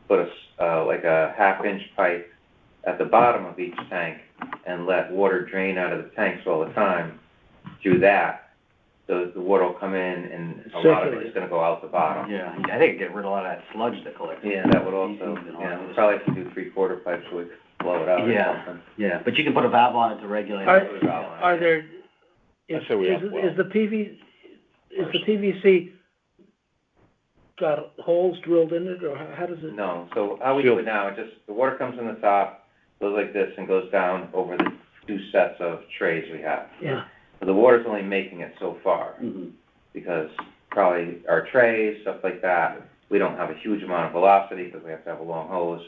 put like a half-inch pipe at the bottom of each tank and let water drain out of the tanks all the time through that. So the water will come in and a lot of it is gonna go out the bottom. Yeah, I think it'd get rid of a lot of that sludge that collects. Yeah, that would also, we'll probably have to do 3/4 pipes so we can blow it out or Yeah. something. Yeah, but you can put a valve on it to regulate it. Are there, I say we have well. is the PVC got holes drilled in it, or how does it? No, so how we do it now, it just, the water comes in the top, goes like this and goes down over the 2 sets of trays we have. Yeah, But the water's only making it so far, Mhm. because probably our trays, stuff like that, we don't have a huge amount of velocity, because we have to have a long hose,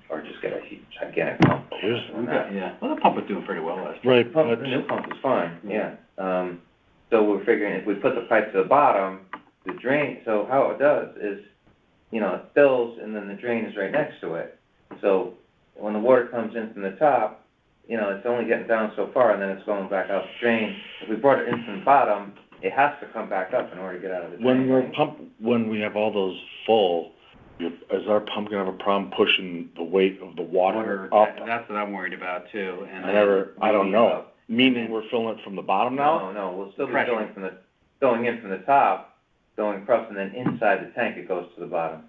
or just get a huge gigantic pump. Yeah, well, the pump was doing pretty well last year. Right, Pump, but the new pump is fine, yeah. So we're figuring if we put the pipe to the bottom, the drain, so how it does is, it fills and then the drain is right next to it. So when the water comes in from the top, it's only getting down so far and then it's going back out the drain. If we brought it in from the bottom, it has to come back up in order to get out of the drain. when we have all those full, is our pump gonna have a problem pushing the weight of the water up? That's what I'm worried about too, and. I don't know, meaning we're filling it from the bottom now? No, we'll still be Pressure. going in from the top, going across, and then inside the tank it goes to the bottom.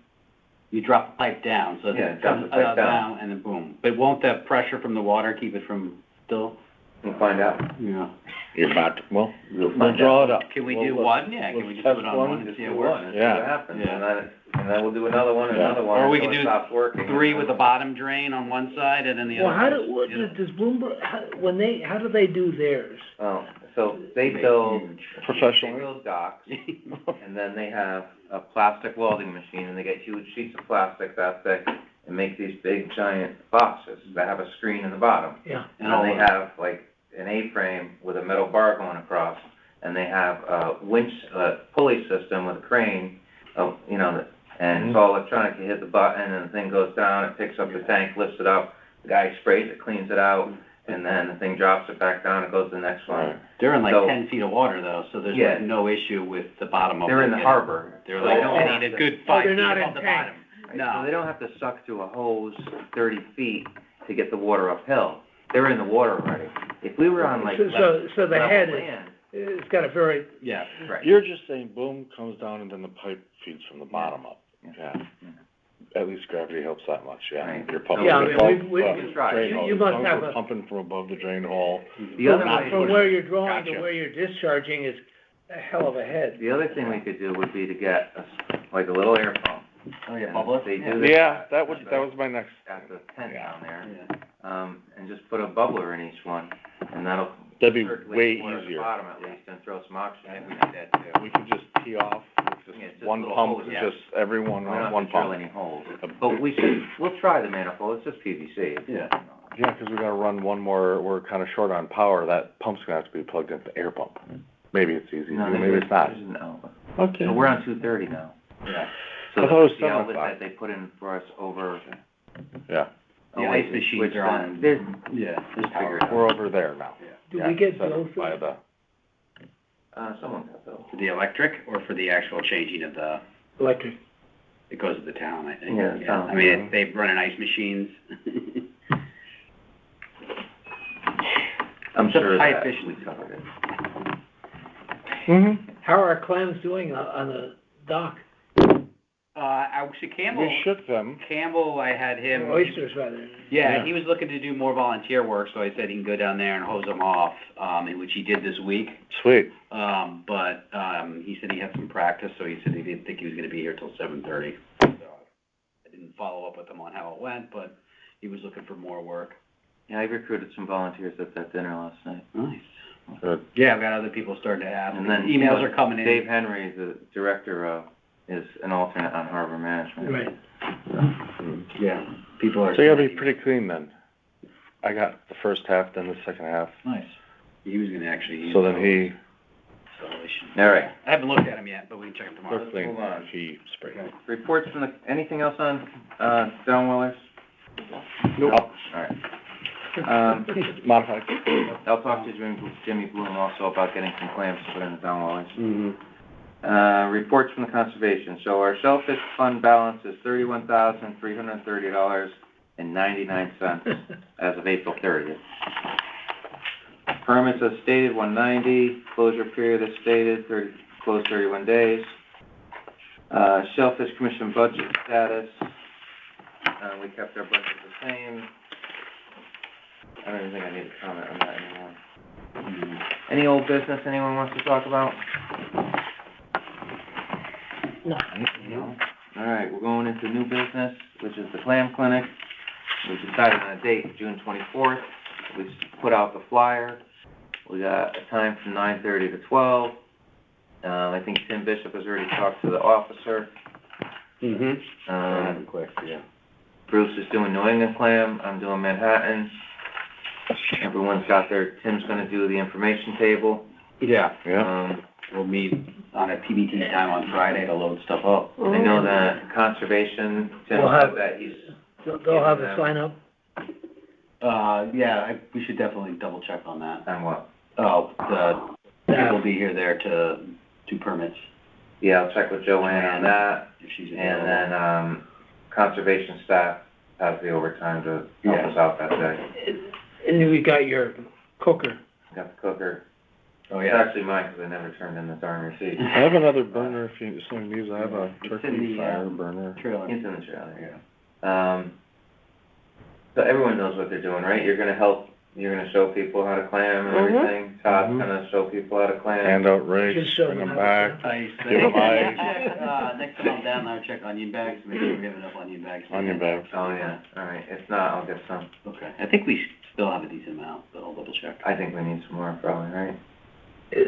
You drop the pipe down, so Yeah, it drop comes the pipe down. and then boom. But won't that pressure from the water keep it from still? We'll find out. Yeah. You're about to, we'll find draw it up. Can we We'll do look. one? Yeah, can let's we just do it test on one. one and Just see do how it one works? and see Yeah. what happens, Yeah. and then we'll do another one and Yeah. another one Or we until could it do stops working. 3 with the bottom drain on one side and then the well, other. does Bloomberg, how do they do theirs? Oh, so they build Professionally. docks, and then they have a plastic welding machine, and they get huge sheets of plastic that thick and make these big giant boxes that have a screen in the bottom. Yeah. And then they have like an A-frame with a metal bar going across, and they have a winch, pulley system with a crane, and it's all electronic. You hit the button and the thing goes down, it picks up the tank, lifts it up, the guy sprays it, cleans it out, and then the thing drops it back down, it goes to the next one. They're in like So- 10 feet of water though, so there's Yeah. like no issue with the bottom of it. They're in the getting- harbor. They're So like, they don't they have need a to- good Oh, 5 they're feet not above in the tanks. bottom. Right, No. so they don't have to suck through a hose 30 feet to get the water uphill. They're in the water already. If we were on like So the level head land, it's got a very, Yeah. right. You're just saying boom, comes down and then the pipe feeds from the bottom up. Yeah. At least gravity helps that much, yeah. Right. You're pumping Yeah, I above, mean, we can try. drain You- hole. you As must long as have we're a- pumping from above the drain hole. The other Not way, from where you're drawing to Gotcha. where you're discharging is a hell of a head. the other thing we could do would be to get like a little air pump. Oh, yeah, And bubble? They Yeah. do this Yeah, that was my next, at the tent down there, Yeah. and just put a bubbler in each one, and that'll that'd be circulate way water at the easier. bottom at least and throw some oxygen. I think we did that too. We could just tee off with Yeah, it's just just one little pump, hoses. just everyone We don't on have one to drill pump. any holes, but we'll try the manifold, it's just PVC. Yeah. Yeah, 'cause we gotta run one more, we're kinda short on power, that pump's gonna have to be plugged into the air pump. Maybe it's easy, No, maybe it's not. there's an outlet. Okay. So we're on 230 now. Yeah. So I thought it was the outlet 7 o'clock. that they put in for us over. Yeah, The ice machines are on. There's, Yeah. just figure it out. we're over there now. Do Yeah, we get so billed for by that? the, Someone got those. For the electric or for the actual changing of the, Electric? it goes to the town, I think. Yeah, the town. I mean, they run in ice machines. I'm It's a sure high that we efficiency. covered it. mm-hmm, How are clams doing on the dock? Actually Campbell, we shook them. Campbell, I had him. Oysters, rather. Yeah, Yeah. he was looking to do more volunteer work, so I said he can go down there and hose them off, and which he did this week. Sweet. But he said he had some practice, so he said he didn't think he was gonna be here till 7:30. So I didn't follow up with him on how it went, but he was looking for more work. Yeah, I recruited some volunteers at that dinner last night. Nice. Good. Yeah, I've got other people starting to ask. And then Emails are coming in. Dave Henry, the director, is an alternate on harbor management. Right. Yeah, people are. So you gotta be pretty clean then. I got the first half, then the second half, Nice. He was gonna actually. so then he, All right. I haven't looked at him yet, but we can check him tomorrow. they're clean, move on. he sprayed. Reports from the, anything else on, downwellers? Nope. All right. Modified. I'll talk to Jimmy Bloom also about getting some clams to put in the downwellers. Mm-hmm. Reports from the conservation. So our shellfish fund balance is $31,330. as of April 30th. Permits as stated, 190, closure period as stated, closed 31 days. Shellfish Commission budget status, we kept our budget the same. I don't even think I need to comment on that anymore. Any old business anyone wants to talk about? No. No? All right, we're going into new business, which is the clam clinic. We decided on a date, June 24th. We put out the flyer. We got a time from 9:30 to 12. I think Tim Bishop has already talked to the officer. Quick, yeah. Bruce is doing New England clam. I'm doing Manhattan. Everyone's got Tim's gonna do the information table. Yeah. Yeah. We'll meet on a PBT time on Friday to load stuff up. I know that conservation, Tim We'll have- said that he's, They'll have a sign up. We should definitely double check on that. on what? Oh, the people will be there to do permits, Yeah, I'll check with Joanne on that. if she's And available. then, conservation staff has the overtime to help Yeah. us out that day. And then we got your cooker. Got the cooker. Oh, It's yeah. actually mine, 'cause I never turned in the darn receipt. I have another burner if someone needs, I have a It's in turkey the, fire burner. Trailer. It's in the trailer, yeah. So everyone knows what they're doing, right? You're gonna show people how to clam and everything. Todd's Mhm. gonna show people how to clam. Hand out rakes, Just show bring them them how to back, Ice. Give 'em ice. Next time I'm down, I'll check onion bags, make sure we have enough onion bags. onion bags. Oh, yeah, all right. If not, I'll get some. Okay, I think we still have a decent amount, but I'll double check. I think we need some more probably, right?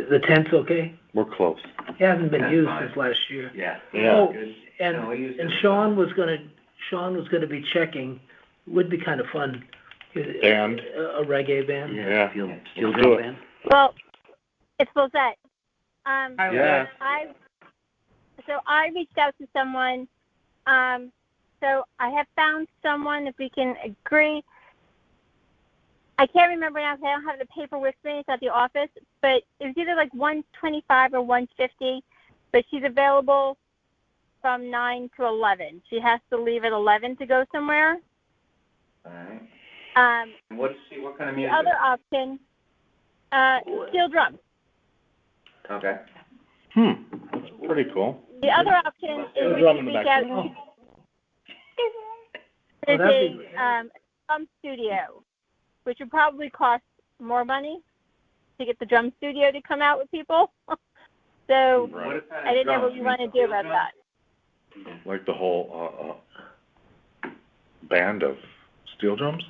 The tent's okay? We're close. It hasn't been That's used fine. since last year. Yeah. Yeah. Oh, Good. No, we used and it. Sean was gonna be checking, would be kind of fun. Band. A reggae band. Yeah. Steel Let's drum do it. band? Well, it's Lizette. Yeah. So I reached out to someone, so I have found someone, if we can agree. I can't remember now because I don't have the paper with me, it's at the office, but it was either like 125 or 150, but she's available from 9 to 11. She has to leave at 11 to go somewhere. All right. Um, And what kind of the music? other option, steel drums. Okay. That's pretty cool. The other option is Steel we drum can in the reach back. out Oh. This that'd is be great. drum studio, which would probably cost more money to get the drum studio to come out with people. So Right. What kind of I didn't know drums? what you want to do about that. Like the whole, band of steel drums?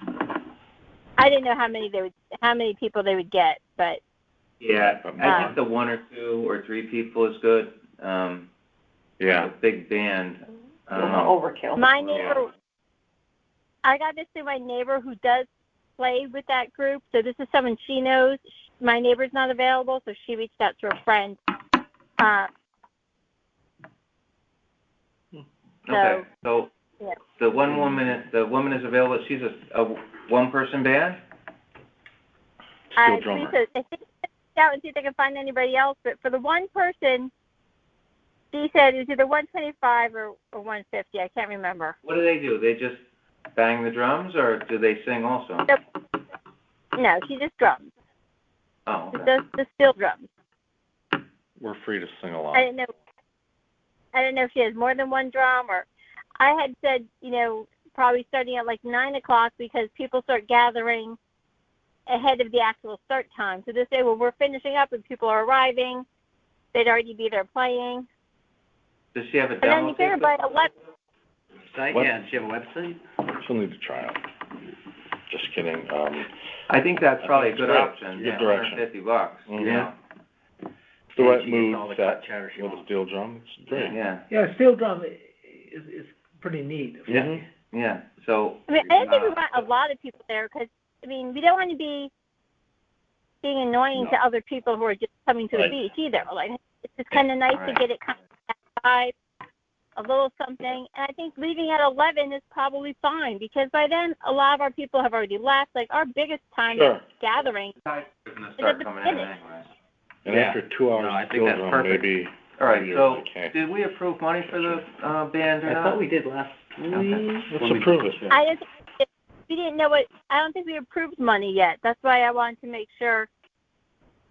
I didn't know how many people they would get, but Yeah, I think the 1 or 2 or 3 people is good. Yeah. A big band. Overkill. my neighbor, I got this through my neighbor who does play with that group. So this is someone she knows. My neighbor's not available, so she reached out to a friend. Okay, so yeah. the woman is available. She's a one-person band? Steel drummer. Lisa, I think out and see if they can find anybody else. But for the one person, she said it was either 125 or 150. I can't remember. What do? They just bang the drums, or do they sing also? No, she just drums. Oh, She okay. does the steel drums. We're free to sing along. I didn't know if she has more than one drum, or I had said, probably starting at like 9 o'clock because people start gathering ahead of the actual start time. So this day when we're finishing up and people are arriving, they'd already be there playing. Does she have a And then demo you figure tape? by 11, Site? What? Yeah, does she have a website? She'll need to try out. Just kidding. I think that's probably a That's good great. option. Good Yeah, direction. $150. Mhm. Yeah. It's the And right she gets mood all the set cut chatter she with a wants. steel drum. It's great. Yeah. Yeah, steel drum is pretty neat. Mhm. Yeah. So. I don't think we want a lot of people there because, we don't want to be being annoying to other people who are just coming to the Right. beach either. Like, it's just kind of nice to Right. get it kind of outside, a little something. And I think leaving at 11 is probably fine because by then a lot of our people have already left. Like, our biggest time Sure. gathering. It's gonna start coming in beginning. anyways. And Yeah. after 2 hours No, I of think steel that's drum, perfect. maybe All right, so, Okay. did we approve money for the, band or I not? thought we did last week. Let's approve it. I didn't, we didn't know I don't think we approved money yet. That's why I wanted to make sure.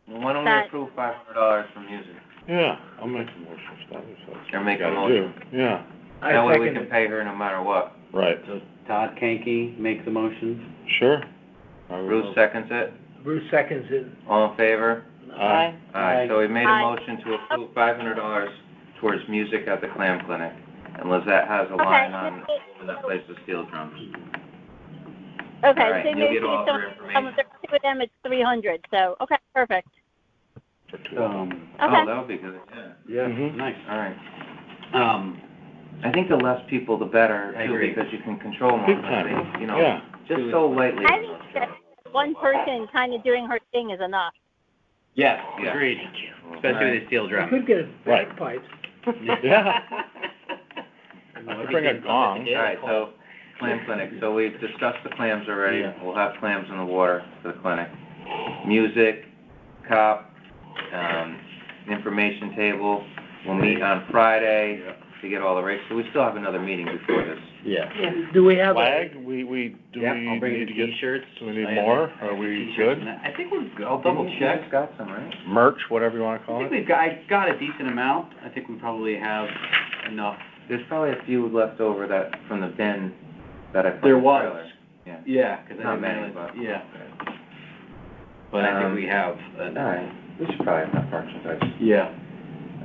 Well, why don't we that- approve $500 for music? Yeah, I'll make a motion for that, if that's Or make a what we motion. gotta do. Yeah, That way we second can it. pay her no matter what. right, So Todd Kankey makes the motion. sure. I will. Bruce seconds it. Bruce seconds it. All in favor? Aye. Aye, so we made a Aye. motion to approve $500 towards music at the clam clinic. And Lizette has a Okay. line on where that place with steel drums. Okay, All so right, you'll maybe get all some her of information. the them it's 300. So okay, perfect. For two. Oh, Okay. that would be good, yeah. Yeah, Mhm. nice. All right. I I think the less people, the better, I too, agree. because you can control more. Big time, You know, yeah. just so lightly. I think that one person kind of doing her thing is enough. yes, Yeah. agreed, especially with the steel You drum. could get a Right. bagpipes. Yeah. I could bring a gong. All right, so, clam clinic, so we've discussed the clams already, Yeah. we'll have clams in the water for the clinic. Music, cop, information table, we'll meet on Friday to get all the rates, so we still have another meeting before this. Yeah. Do we have a, Flag, do Yep, we I'll bring need the to get, t-shirts. do we need I have more? the- I have Are the we t-shirts good? and that. I think we're good. I'll double You check. guys got some, right? Merch, whatever you wanna I call think it? I got a decent amount. I think we probably have enough. There's probably a few left over that, from the bin, that I put There in the was. trailer. Yeah. Yeah, 'cause I Not didn't many, realize- but. Yeah, but I think we have All enough. right, we should probably have enough merchandise. Yeah.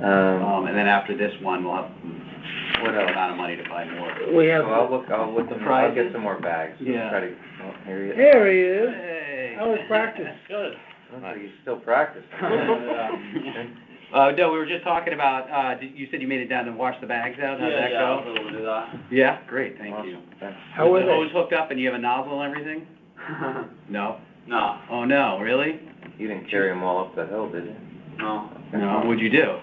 And And then after this one, we'll have what a else? amount of money to buy more. we So have, I'll look The I'll get prizes? some more bags. Yeah. Try to, oh, here he is. there he is. Hey. How was practice? Good. Looks like he's still practicing. No, we were just talking about, you said you made it down to wash the bags out, how'd that go? Yeah, we'll do that. Yeah, great, thank you. Awesome, thanks. How were Is the hose they? hooked up and you have a nozzle and everything? No? No, Oh, no, really? You didn't carry them all up the hill, did you? no, No, what'd you do?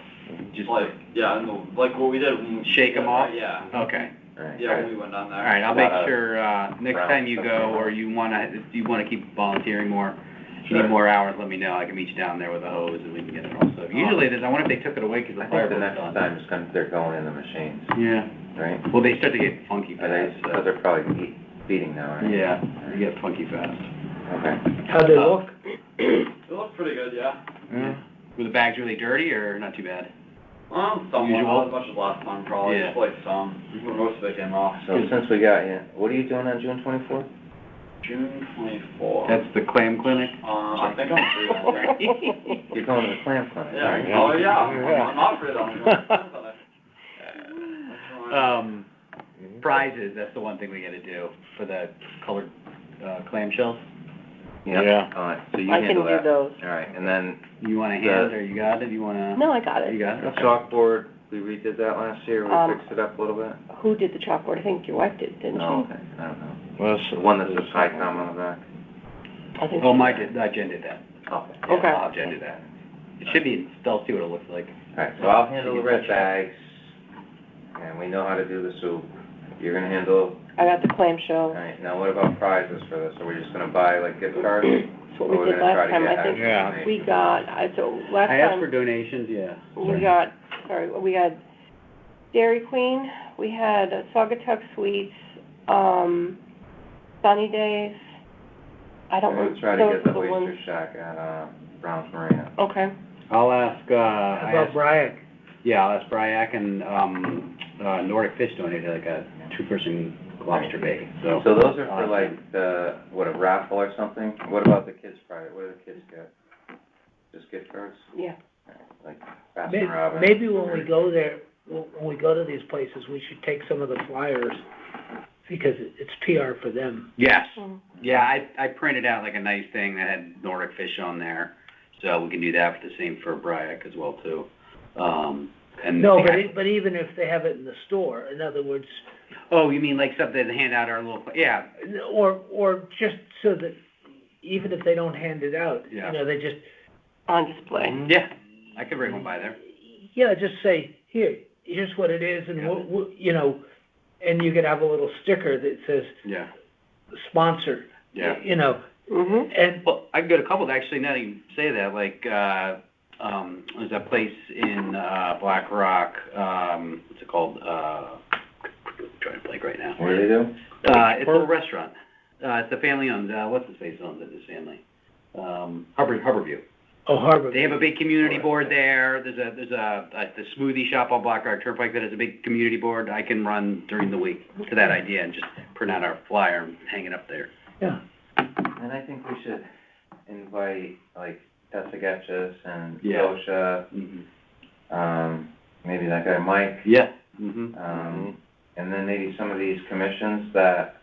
Just, yeah, no, like what we did when we. Shake 'em off? Yeah, Okay, Alright. yeah, when we went down there. all right, I'll A make lot of sure, next brown time you stuff go, going or on. you wanna keep volunteering more, Sure. need more hours, let me know, I can meet you down there with a hose and we can get it all stuff. Usually, I wonder if they took it away 'cause the I fire think the was next done. time it's gonna, they're going in the machines, Yeah, right? well, they start to get funky Are they, fast, because they're probably beating now, right? yeah, they get funky fast. Okay. How'd they look? It looked pretty good, yeah. Yeah. Were the bags really dirty or not too bad? Somewhat, Usual? not as much as last time, probably, Yeah. just like some, most of it came off. So since we got you, what are you doing on June 24th? June 24th. That's the clam clinic? I think I'm free on that. You're going to the clam clinic, Yeah, right? oh, yeah, Yeah. I'm not free on that. Prizes, that's the one thing we gotta do for the colored, clamshells. Yep. Yeah. All right, so you I can handle do that. those. All right, and then You want a hand, or you got it, you wanna? No, I got You it. got it, the okay. chalkboard, we redid that last year, we fixed it up a little bit. Who did the chalkboard? I think your wife did, didn't she? Oh, okay, I don't know. Well, The one that says HICOM on the back? I think Oh, she Jen did that. Okay. Yeah, Okay. I'll have Jen do that. It should be, they'll see what it looks like. All right, so I'll handle the red bags, and we know how to do the soup. You're gonna handle, I got the all clamshell. right, now what about prizes for this? Are we just gonna buy like gift cards? That's what Or we we're did gonna try last to time. get I think Yeah. actual we information? got, so last I asked for time, donations, yeah. we got Dairy Queen, we had Saugatuck Sweets, Sunny Days. I don't We're know, gonna try to those get the are the ones. oyster shack at, Browns Marina. Okay. I'll ask, How about Bryac? yeah, I'll ask Bryac and, Nordic Fish donated like a two-person lobster bake, so. So those are for like the, what, a raffle or something? What about the kids' prize? What do the kids get? Just gift cards? Yeah. Like Baskin Robbins? Maybe when we go there, when we go to these places, we should take some of the flyers, because it's PR for them. Yes, Mm. yeah, I printed out like a nice thing that had Nordic Fish on there, so we can do that for the same for Bryac as well too. And No, I- but even if they have it in the store, in other words, Oh, you mean like something to hand out our little, yeah, or just so that, even if they don't hand it out, you Yeah. know, they just, On display. yeah, I could bring one by there. yeah, just say, here's what it is, and Yeah. we'll, you know, and you could have a little sticker that says, Yeah, sponsor, yeah. you know, Mm-hmm. and, Well, I can get a couple, actually, now that you say that, like, there's that place in, Black Rock, what's it called? I'm trying to blank right now. What do they do? It's a little restaurant. It's a family-owned, what's his face owns it, his family? Harborview. Oh, Harbor. They have a big community board there. There's the smoothie shop on Black Rock Turnpike that has a big community board. I can run during the week to that idea and just print out our flyer and hang it up there. Yeah. And I think we should invite, like, Tessagetchis and Yeah. Gosha, maybe that guy Mike, Yeah. and then maybe some of these commissions that,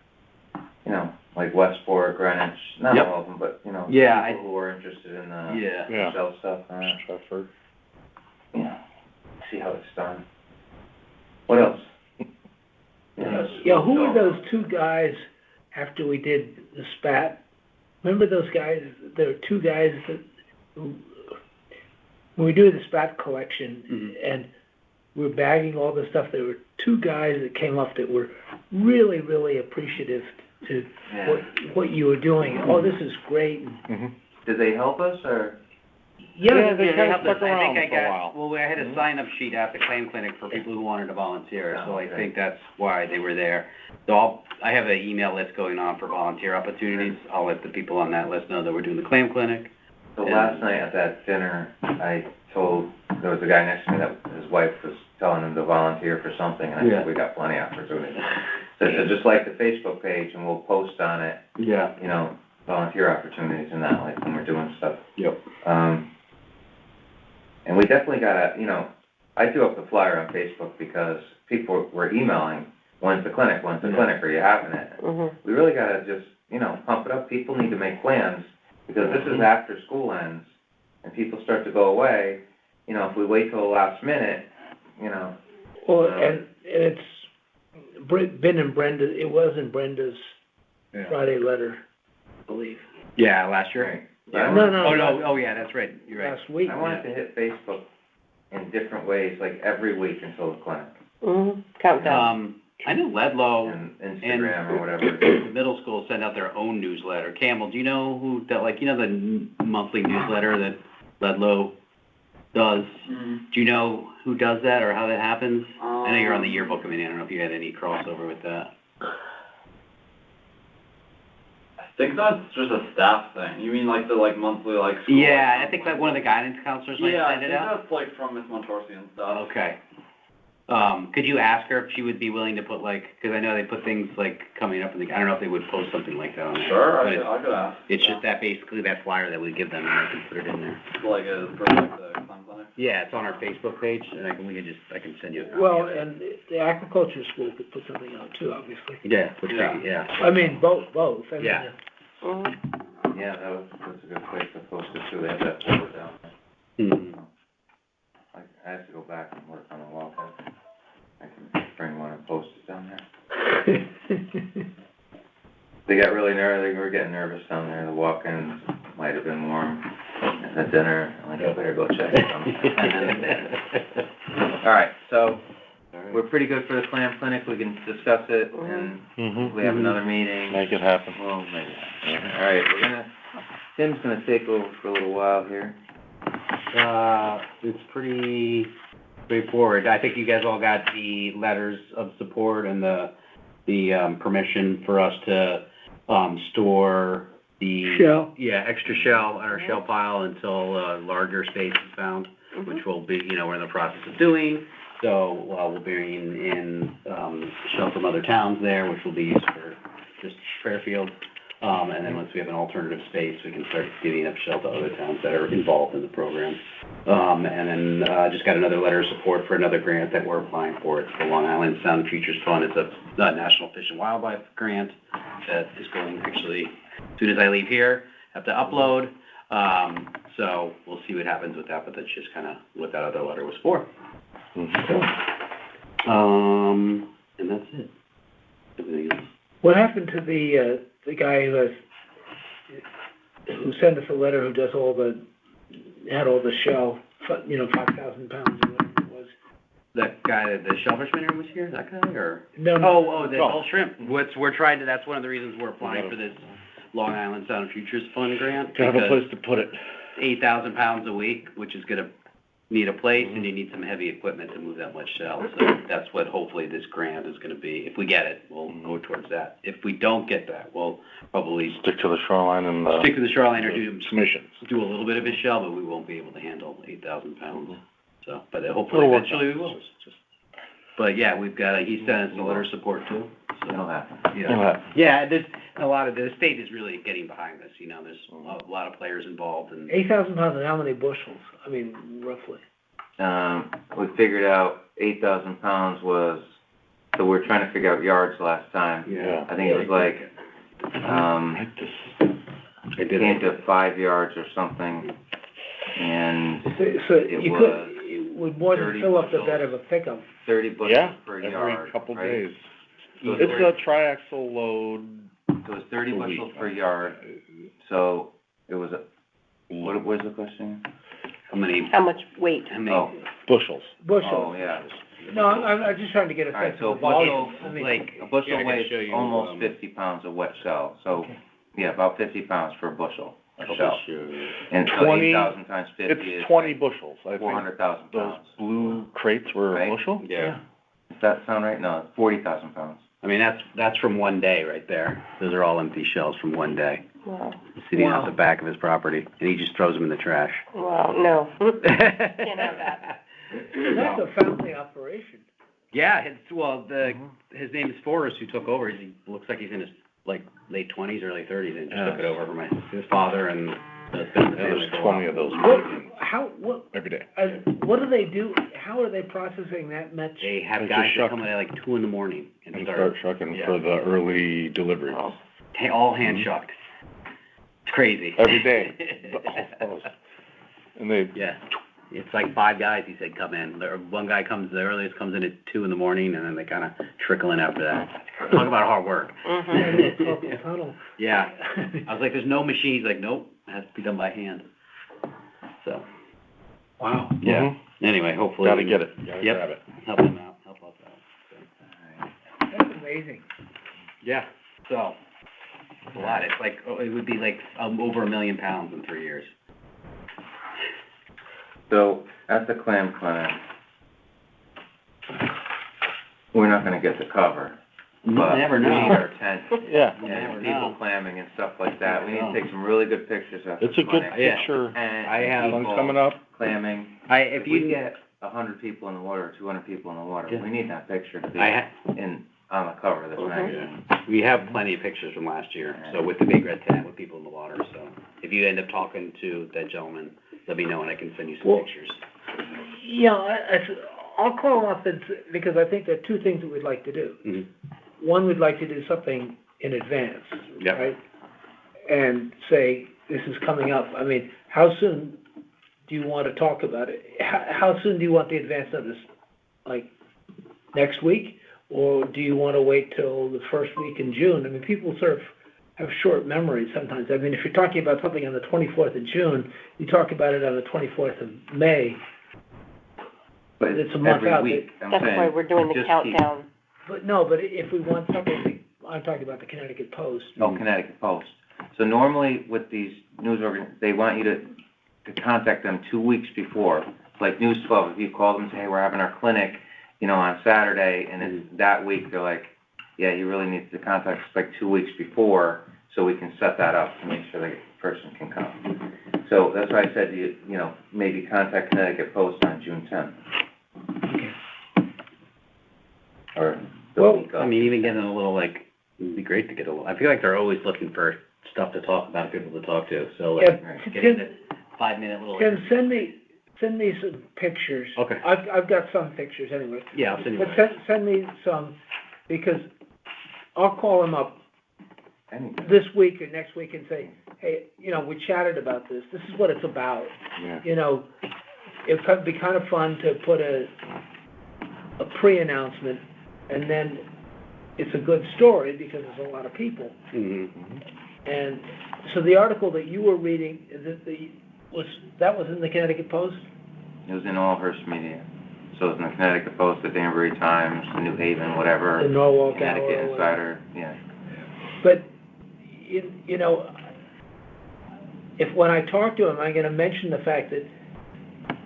you know, like Westport, Greenwich, not Yep. all of them, but, you know, Yeah, people who are interested in the Yeah. shell stuff, Stratford. you know, see how it's done. What else? Yeah, who were those two guys after we did the spat? Remember those guys? There were two guys that, when we do the spat collection and we're bagging all the stuff, there were two guys that came up that were really, really appreciative to what you were doing. Oh, this is great. Did they help us, or? Yeah, they kinda helped us. stuck around I think for a while. Well, I had a sign-up sheet at the claim clinic for people who wanted to volunteer, so I Okay. think that's why they were there. So I have an email list going on for volunteer opportunities. I'll let the people on that list know that we're doing the claim clinic. So last night at that dinner, I told, there was a guy next to me that his wife was telling him to volunteer for something, and I Yeah. said, we got plenty of opportunities. So just like the Facebook page, and we'll post on it, Yeah. you know, volunteer opportunities and that, like when we're doing stuff. Yep. And we definitely gotta, you know, I threw up the flyer on Facebook because people were emailing, when's the clinic, are you having it? We really gotta just, you know, pump it up. People need to make plans, because this is after school ends, and people start to go away. You know, if we wait till the last minute, you know. Well, and it's been in Brenda, it was in Brenda's Friday letter, I believe. Yeah, last year? Right. Yeah. No. Oh, yeah, that's right, you're right. Last week. I wanted to hit Facebook in different ways, like every week until the clinic, Countdown. I know Ledlow and Instagram or whatever. the middle school send out their own newsletter. Campbell, do you know who, that, like, you know the monthly newsletter that Ledlow does? Do you know who does that or how that happens? I know you're on the yearbook committee, I don't know if you had any crossover with that. I think that's just a staff thing. You mean like the monthly school? Yeah, I think like one of the guidance counselors might Yeah, I send it think out. that's like from Miss Montorsi and stuff. Okay. Could you ask her if she would be willing to put because I know they put things like coming up I don't know if they would post something like that on there. Sure, But I could ask. it's just that basically that flyer that we give them and they can put it in there. Like for like the clam clinic. Yeah, it's on our Facebook page and I can send you a copy. Well, of it. and the aquaculture school could put something out too, obviously. Yeah, Yeah. I mean, both. I mean, Yeah. Yeah, that's a good place to post it too. They have that board down there. Mhm. I have to go back and work on the walkout. I can bring one and post it down there. They got really nervous, they were getting nervous down there. The walk-ins might have been warm at dinner. I'm like, I better go check it. All right, so we're pretty good for the clam clinic. We can discuss it, and if we have another meeting, Make it happen. we'll make it happen. All right, Tim's gonna take over for a little while here. It's pretty straightforward. I think you guys all got the letters of support and the permission for us to, store the... Shell. Yeah, extra shell on our shell pile until a larger space is found, which will be, we're in the process of doing. So, we'll be bringing in, shell from other towns there, which will be used for just Fairfield. And then once we have an alternative space, we can start giving up shell to other towns that are involved in the program. And then, just got another letter of support for another grant that we're applying for. It's the Long Island Sound Futures Fund. It's a National Fish and Wildlife grant that is going, actually, as soon as I leave here, have to upload. So we'll see what happens with that, but that's just kind of what that other letter was for. And that's it. Everything else. What happened to the guy who sent us a letter, who does had all the shell, 5,000 pounds or whatever it was? That guy, the shellfish minnow was here, that guy, or? No. The whole shrimp. We're trying to, that's one of the reasons we're applying for this Long Island Sound Futures Fund grant. To have a place to put it. 8,000 pounds a week, which is gonna need a place, and you need some heavy equipment to move that much shell. So that's what hopefully this grant is gonna be. If we get it, we'll go towards that. If we don't get that, we'll probably Stick to the shoreline and, stick to the shoreline or commission. do a little bit of his shell, but we won't be able to handle 8,000 pounds. So, but hopefully It'll work eventually we out. will. But yeah, we've got, he sent us a letter of support too. So, It'll happen. It'll happen. yeah, there's a lot of, the state is really getting behind this, you know, there's a lot of players involved and. 8,000 pounds and how many bushels? I mean, roughly. We figured out 8,000 pounds was, so we're trying to figure out yards last time. Yeah. I think it was like, it came to 5 yards or something, and So It you was could, it would more than 30 fill up the bushels. bed of a pickup. 30 bushels Yeah, per yard, every couple right? days. So It's a triaxle load. So it's 30 a week. bushels per yard, so it was what was the question? How many, How much weight? how many, Oh, Bushels. Bushels. oh, yeah. No, I'm just trying to get a All right, sense so of a the volume. bushel, I mean, like, a bushel Yeah, I gotta weighs show you, almost 50 pounds of wet shell, so, Okay. yeah, about 50 pounds per bushel of shell. sure. And so 20 8,000 times 50 is It's 20 bushels, I think. 400,000 Those pounds. blue crates were Right. a bushel? Yeah. Does that sound right? No, it's 40,000 pounds. I mean, that's from one day right there. Those are all empty shells from one day, Wow, sitting out Wow. the back of his property, and he just throws them in the trash. wow, no. Can't have that. That's a family operation. Yeah, his name is Forrest, who took over. He looks like he's in his, like, late 20s, early 30s, and just took it over from his father, and it's been in the family There's for a 20 while. of those every day. What do they do? How are they processing that much? They have They guys just that shuck. come in at like 2 in the morning and And start, start shucking yeah. for the early deliveries. all hand shucked. It's crazy. Every day. And they, Yeah, it's like 5 guys, he said, come in. One guy the earliest comes in at 2 in the morning, and then they kind of trickle in after that. Talk about hard work. Carpal tunnel. Yeah, I was like, there's no machine. He's like, nope, it has to be done by hand. So, Wow. yeah, Mhm. anyway, hopefully. gotta get it, gotta Yep. grab it. Help them out, help us out. So. That's amazing. Yeah, so, it's a lot. It's like, it would be like over 1 million pounds in 3 years. So, at the clam clinic, we're not gonna get the cover, but Never we need know. our tent Yeah. You never and people know. clamming and stuff like that. We need Never to take some really good pictures at the It's a good clinic. Yeah. picture. And I have- Sun's people coming up. clamming. If If we you get 100 people in the water, or 200 people in the water, Yeah. we need that picture to be on the cover of this magazine. We have plenty of pictures from last year, so with the big red tent with people in the water, so if you end up talking to that gentleman, let me know and I can send you some Well- pictures. Yeah, I'll call them up because I think there are 2 things that we'd like to do. Mhm. One, we'd like to do something in advance, Yep. right? And say, this is coming up. I mean, how soon do you want to talk about it? How soon do you want the advance notice? Like, next week? Or do you want to wait till the first week in June? I mean, people sort of have short memories sometimes. I mean, if you're talking about something on the 24th of June, you talk about it on the 24th of May. But It's a month every out. week, I'm That's saying, why we're doing the just keep- countdown. But if we want something, I'm talking about the Connecticut Post. Oh, Connecticut Post. So normally with these news they want you to contact them 2 weeks before. It's like News 12, if you call them and say, hey, we're having our clinic, on Saturday, and it's that week, they're like, yeah, you really need to contact us like 2 weeks before, so we can set that up to make sure the person can come. So that's why I said, maybe contact Connecticut Post on June 10th. Or the Well, week of. I mean, even getting a little, like, it'd be great to get I feel like they're always looking for stuff to talk about, people to talk to, so like, Yeah, getting the 5-minute little. Ken, send me some pictures. Okay. I've got some pictures anyway. Yeah, I'll send you. But send me some, because I'll call them up Anything. this week or next week and say, hey, we chatted about this. This is what it's about. Yeah. It could be kind of fun to put a pre-announcement, and then it's a good story because there's a lot of people. Mm-hmm. And so the article that you were reading, was in the Connecticut Post? It was in all Hearst media. So it was in the Connecticut Post, the Danbury Times, the New Haven, whatever. The Norwalk Hour. Connecticut or whatever. Insider, yeah. But, I, I, all call them up, because, because our article that you were reading, is it, was, that was in the Connecticut Post? It was in all Hearst media. So it was in the Connecticut Post, the Danbury Times, New Haven, whatever. But, you know, if when I talk to him, I'm gonna mention the fact that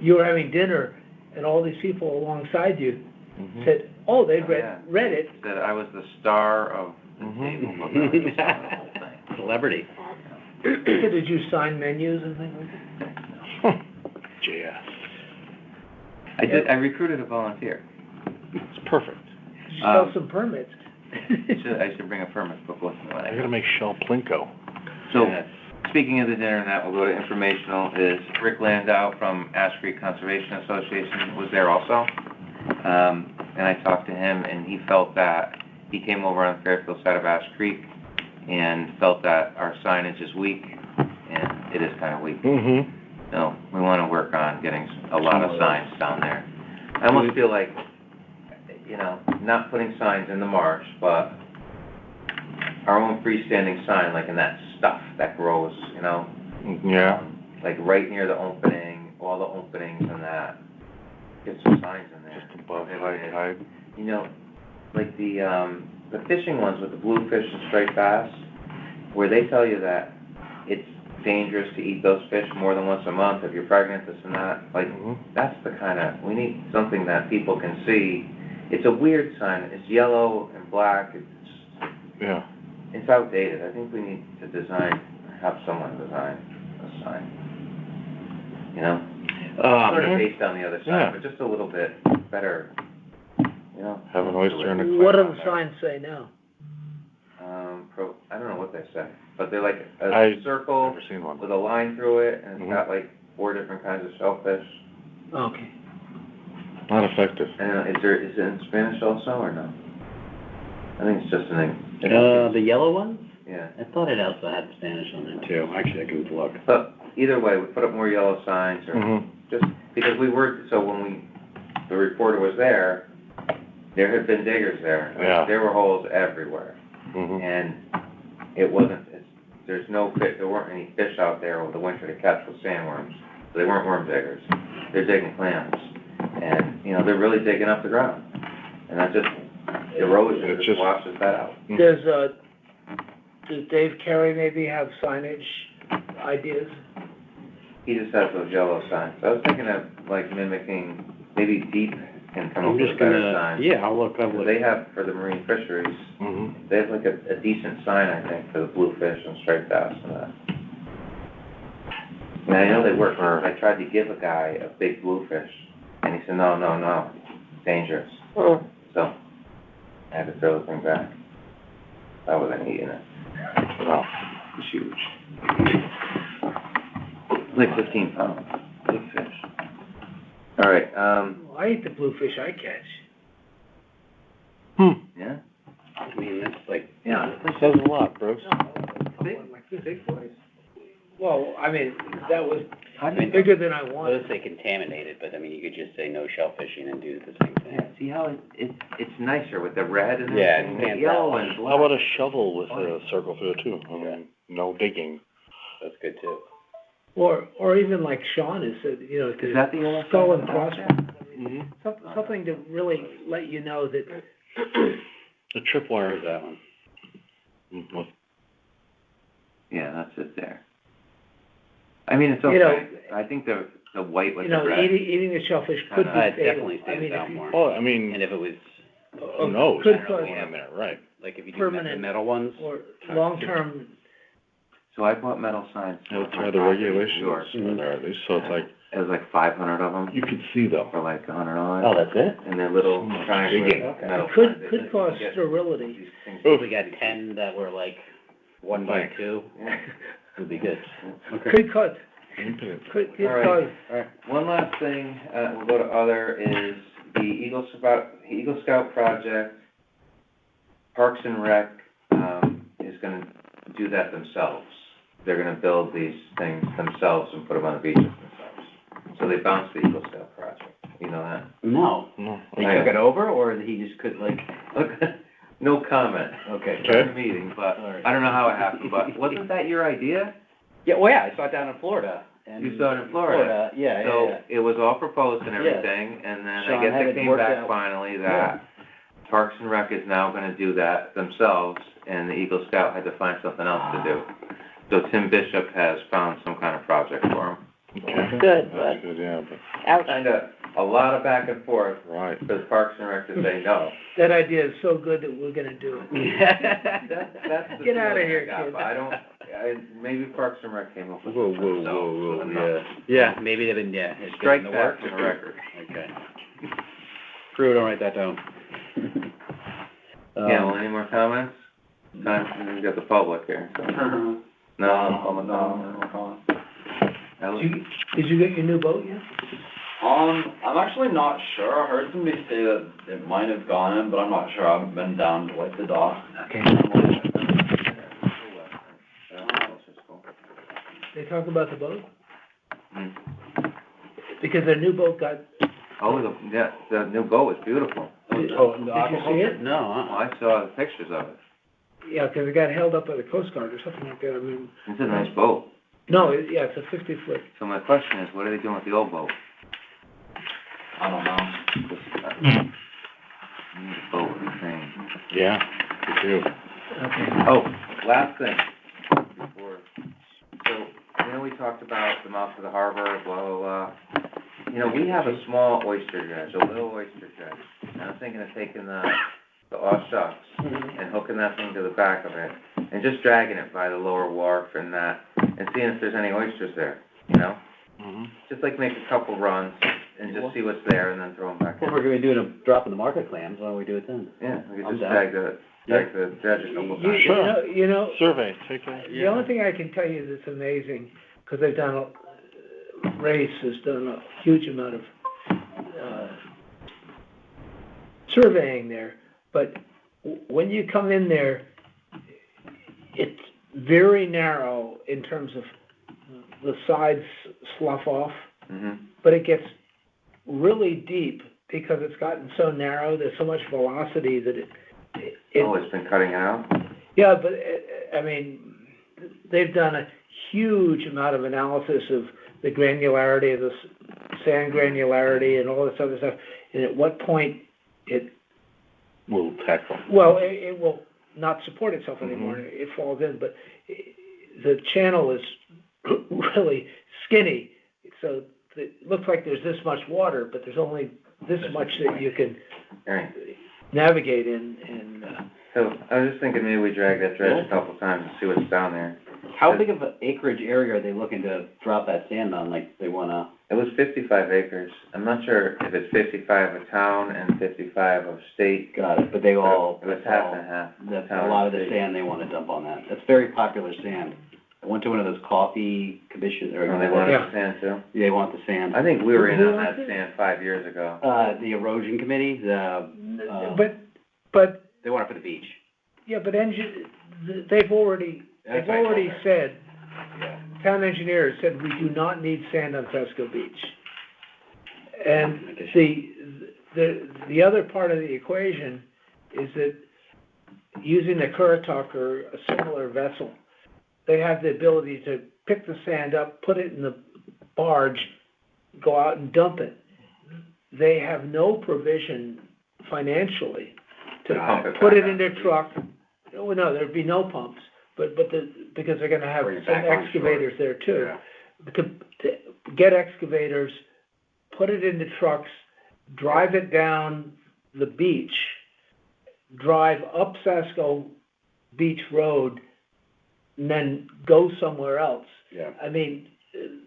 you were having dinner and all these people alongside you Mhm. said, oh, they Yeah. read it. That I was the star of the Mhm. table, but not the star of the whole thing. Celebrity. Did you sign menus and things like that? JS. I recruited a volunteer. It's perfect. Did you sell Um, some permits? I should bring a permit book with me when I I gotta go. make Shell Plinko. So, Yeah. speaking of the dinner and that, we'll go to informational, is Rick Landau from Ash Creek Conservation Association was there also. And I talked to him, and he felt that, he came over on the Fairfield side of Ash Creek, and felt that our signage is weak, and it is kinda weak. Mm-hmm. So, we wanna work on getting a lot of signs down there. I almost feel like, you know, not putting signs in the marsh, but our own freestanding sign, like in that stuff that grows, you know? Yeah. Like right near the opening, all the openings and that. Get some signs in there. Just above Maybe high it- tide. You know, like the fishing ones with the bluefish and striped bass, where they tell you that it's dangerous to eat those fish more than once a month if you're pregnant, this and that. Like, Mhm. that's the we need something that people can see. It's a weird sign. It's yellow and black. Yeah. It's outdated. I think we need to have someone design a sign. You know? Sort of based on the other yeah. side, but just a little bit better, you know? Have an oyster and a What do the signs say now? I don't know what they say, but they're like I've a circle Never seen one. with a line through it, and it's Mhm. got like 4 different kinds of shellfish. Okay. Not effective. And is it in Spanish also, or no? I think it's just in The yellow ones? yeah. I thought it also had Spanish on it too. Actually, I can look. But either way, we put up more yellow signs, or Mhm. just, because so when the reporter was there had been diggers there. Like, Yeah. there were holes everywhere, Mhm. and there weren't any fish out there over the winter to catch with sandworms, so they weren't worm diggers. They're digging clams, and, you know, they're really digging up the ground, and that just, erosion It just just- washes that out. Does Dave Carey maybe have signage ideas? He just has those yellow signs. I was thinking of, like, mimicking, maybe Deep can come up I'm with a just better gonna, sign. yeah, I'll look. 'Cause they have, for the marine fisheries, Mhm. they have like a decent sign, I think, for the bluefish and striped bass and that. And I know they work, because I tried to give a guy a big bluefish, and he said, no, dangerous. Mm. So, I had to throw the thing back. I wasn't eating it. Wow. It's huge. Like 15 pounds, big fish. All right, I eat the bluefish I catch. yeah? I mean, that's like, Yeah. That says a lot, Bruce. Big boys. Well, I mean, that was I mean, bigger than I I wanted. would say contaminated, but I mean, you could just say no shellfishing and do the same Yeah, thing. see how it's nicer with the red and Yeah, everything, it the stands yellow out. and How black. about a shovel with a circle through it too? I mean, no digging. That's good too. Or even like Sean has said, you know, Is that the yellow skull sign and on the back crossbones. Mhm. Something to really let you know that, The tripwire. Where's that one? With Yeah, that's it there. I mean, it's You know- okay. I think the white with you the know, red. eating the shellfish could be It fatal. definitely I stands mean, if out you- more. Oh, I mean, And if it was, who knows? Could There's cause, one in there, right? like, if you do the Permanent metal ones, or long-term, So I bought metal signs. Yeah, for my the property in regulations New York. are there at least, so it's like, It was like 500 of them you could see though. for like $100. oh, that's it? And they're little So much triangular digging. metal it could, signs. They could cause get sterility. these things- Oof. We got 10 that were like 1 by Like- 2, Yeah. would be good. Okay. Could cause, Infinite. could All right. cause, One last thing, we'll go to other, is the Eagle Scout project. Parks and Rec, is gonna do that themselves. They're gonna build these things themselves and put them on the beaches themselves. So they bounced the Eagle Scout project, you know that? No. No. They I- took it over, or he just could like, No comment. okay. During the meeting, but All right. I don't know how it happened, but wasn't that your idea? Yeah, well, yeah, I saw it down in Florida. And You saw it in Florida? Yeah, So it was all proposed and Yeah. everything, and then I Sean guess had it it came worked back out. finally that Parks and Rec is now gonna do that themselves, and the Eagle Scout had to find something else to do. So Tim Bishop has found some kind of project for him. Okay. Good, That's but- good, yeah, but, Ouch. Kinda, a lot of back and forth, right. because Parks and Rec to say no. That idea is so good that we're gonna do it. That's the Get outta feeling here, I got, kid. but maybe Parks and Rec came up with Whoa, it whoa, themselves, whoa, so whoa, no. yeah. Yeah, maybe they've been, yeah. it's been Strike in the that works. from the record. Okay. Crew, don't write that down. Yeah, well, any more comments? Time, we got the public here, so. No, public comment. Ellie? Did you get your new boat yet? I'm actually not sure. I heard somebody say that it might have gone in, but I'm not sure. I haven't been down to like the dock. Okay. They talk about the boat? Hmm. Because their new boat got, Oh, the new boat was beautiful. did Oh, did the you see it? No, Oh, I saw the pictures of it. Yeah, because it got held up by the Coast Guard or something like that, I mean, It's a nice boat. no, yeah, it's a 50-foot. So my question is, what are they doing with the old boat? I don't know. I need a boat and a thing. Yeah, me too. Okay. Oh, last thing, before, so, we talked about the mouth of the harbor, blah, blah, blah. We have a small oyster dredge, a little oyster dredge, and I'm thinking of taking the offshucks and hooking that thing to the back of it, and just dragging it by the lower wharf and that, and seeing if there's any oysters there, Mm-hmm. Just like make a couple runs, and just see what's there, and then throw them back If in. we're gonna do a drop in the market clams, why don't we do it then? Yeah, we I'm could just down. drag the dredge a couple times. Sure. You know, Survey, take a, the only thing I can tell you that's amazing, because they've done, Race has done a huge amount of, surveying there, but when you come in there, it's very narrow in terms of the sides slough off, Mm-hmm. but it gets really deep because it's gotten so narrow, there's so much velocity that Oh, it's been cutting out? yeah, but, I mean, they've done a huge amount of analysis of the granularity of the sand granularity and all this other stuff, and at what point it, we'll tackle. well, it will not support itself anymore, it falls in, but the channel is really skinny, so it looks like there's this much water, but there's only this much that you can Right. navigate in, and, So, I was just thinking maybe we drag that dredge a couple times and see what's down there. How big of an acreage area are they looking to drop that sand on, like, they wanna? It was 55 acres. I'm not sure if it's 55 of town and 55 of state. Got it, but they all, It was half and half. that's town a lot of and the state. sand they wanna dump on that. That's very popular sand. I went to one of those coffee commissions, or, Oh, they wanted Yeah. the sand too? they want the sand. I think we were in Who on wants that it? sand 5 years ago. The erosion committee, but, they want it for the beach. yeah, but they've already said, Yeah. town engineers said, we do not need sand on Fresco Beach. And the other part of the equation is that using the Currituck or a similar vessel, they have the ability to pick the sand up, put it in the barge, go out and dump it. They have no provision financially to Pump it put back it on in their the beach. truck. Oh, no, there'd be no pumps, because they're gonna have Bring it some back on shore. excavators there too. Yeah. To get excavators, put it into trucks, drive it down the beach, drive up Sasko Beach Road, and then go somewhere else. Yeah. I mean,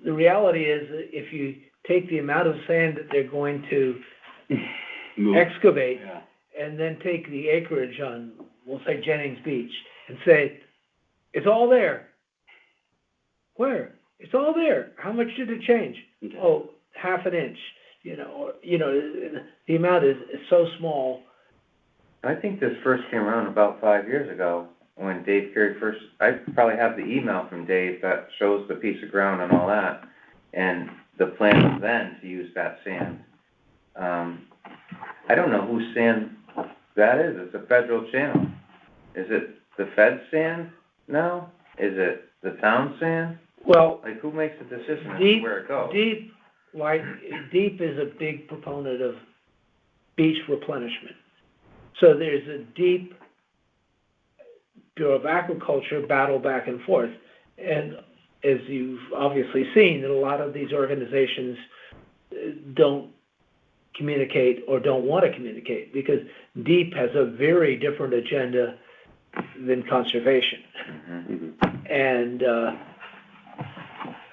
the reality is, if you take the amount of sand that they're going to Move. excavate, Yeah. and then take the acreage on, we'll say Jennings Beach, and say, it's all there. Where? It's all there. How much did it change? Okay. Oh, half an inch, the amount is so small. I think this first came around about 5 years ago, when Dave Carey first, I probably have the email from Dave that shows the piece of ground and all that, and the plan was then to use that sand. I don't know whose sand that is, it's a federal channel. Is it the Fed sand now? Is it the town sand? Well, Like, who makes the decision as to where it goes? Deep is a big proponent of beach replenishment. So there's a deep Bureau of Agriculture battle back and forth, And as you've obviously seen, that a lot of these organizations don't communicate or don't want to communicate, because DEEP has a very different agenda than conservation. Mhm. And,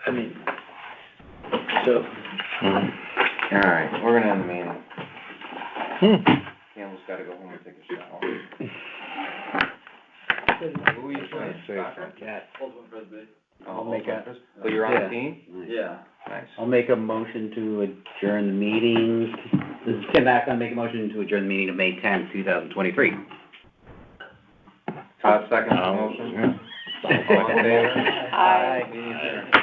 I mean, so, All right, we're gonna end the meeting. Campbell's gotta go home and take a shower. Who are you playing, soccer? Ultimate Frisbee. Oh, make a- Oh, you're on the Yeah. team? Nice. Yeah. Nice. I'll make a motion to adjourn the meeting. This is Tim Ack, I'll make a motion to adjourn the meeting of May 10th, 2023. Todd seconds the motion. Yeah. All in favor? Aye. Meeting adjourned.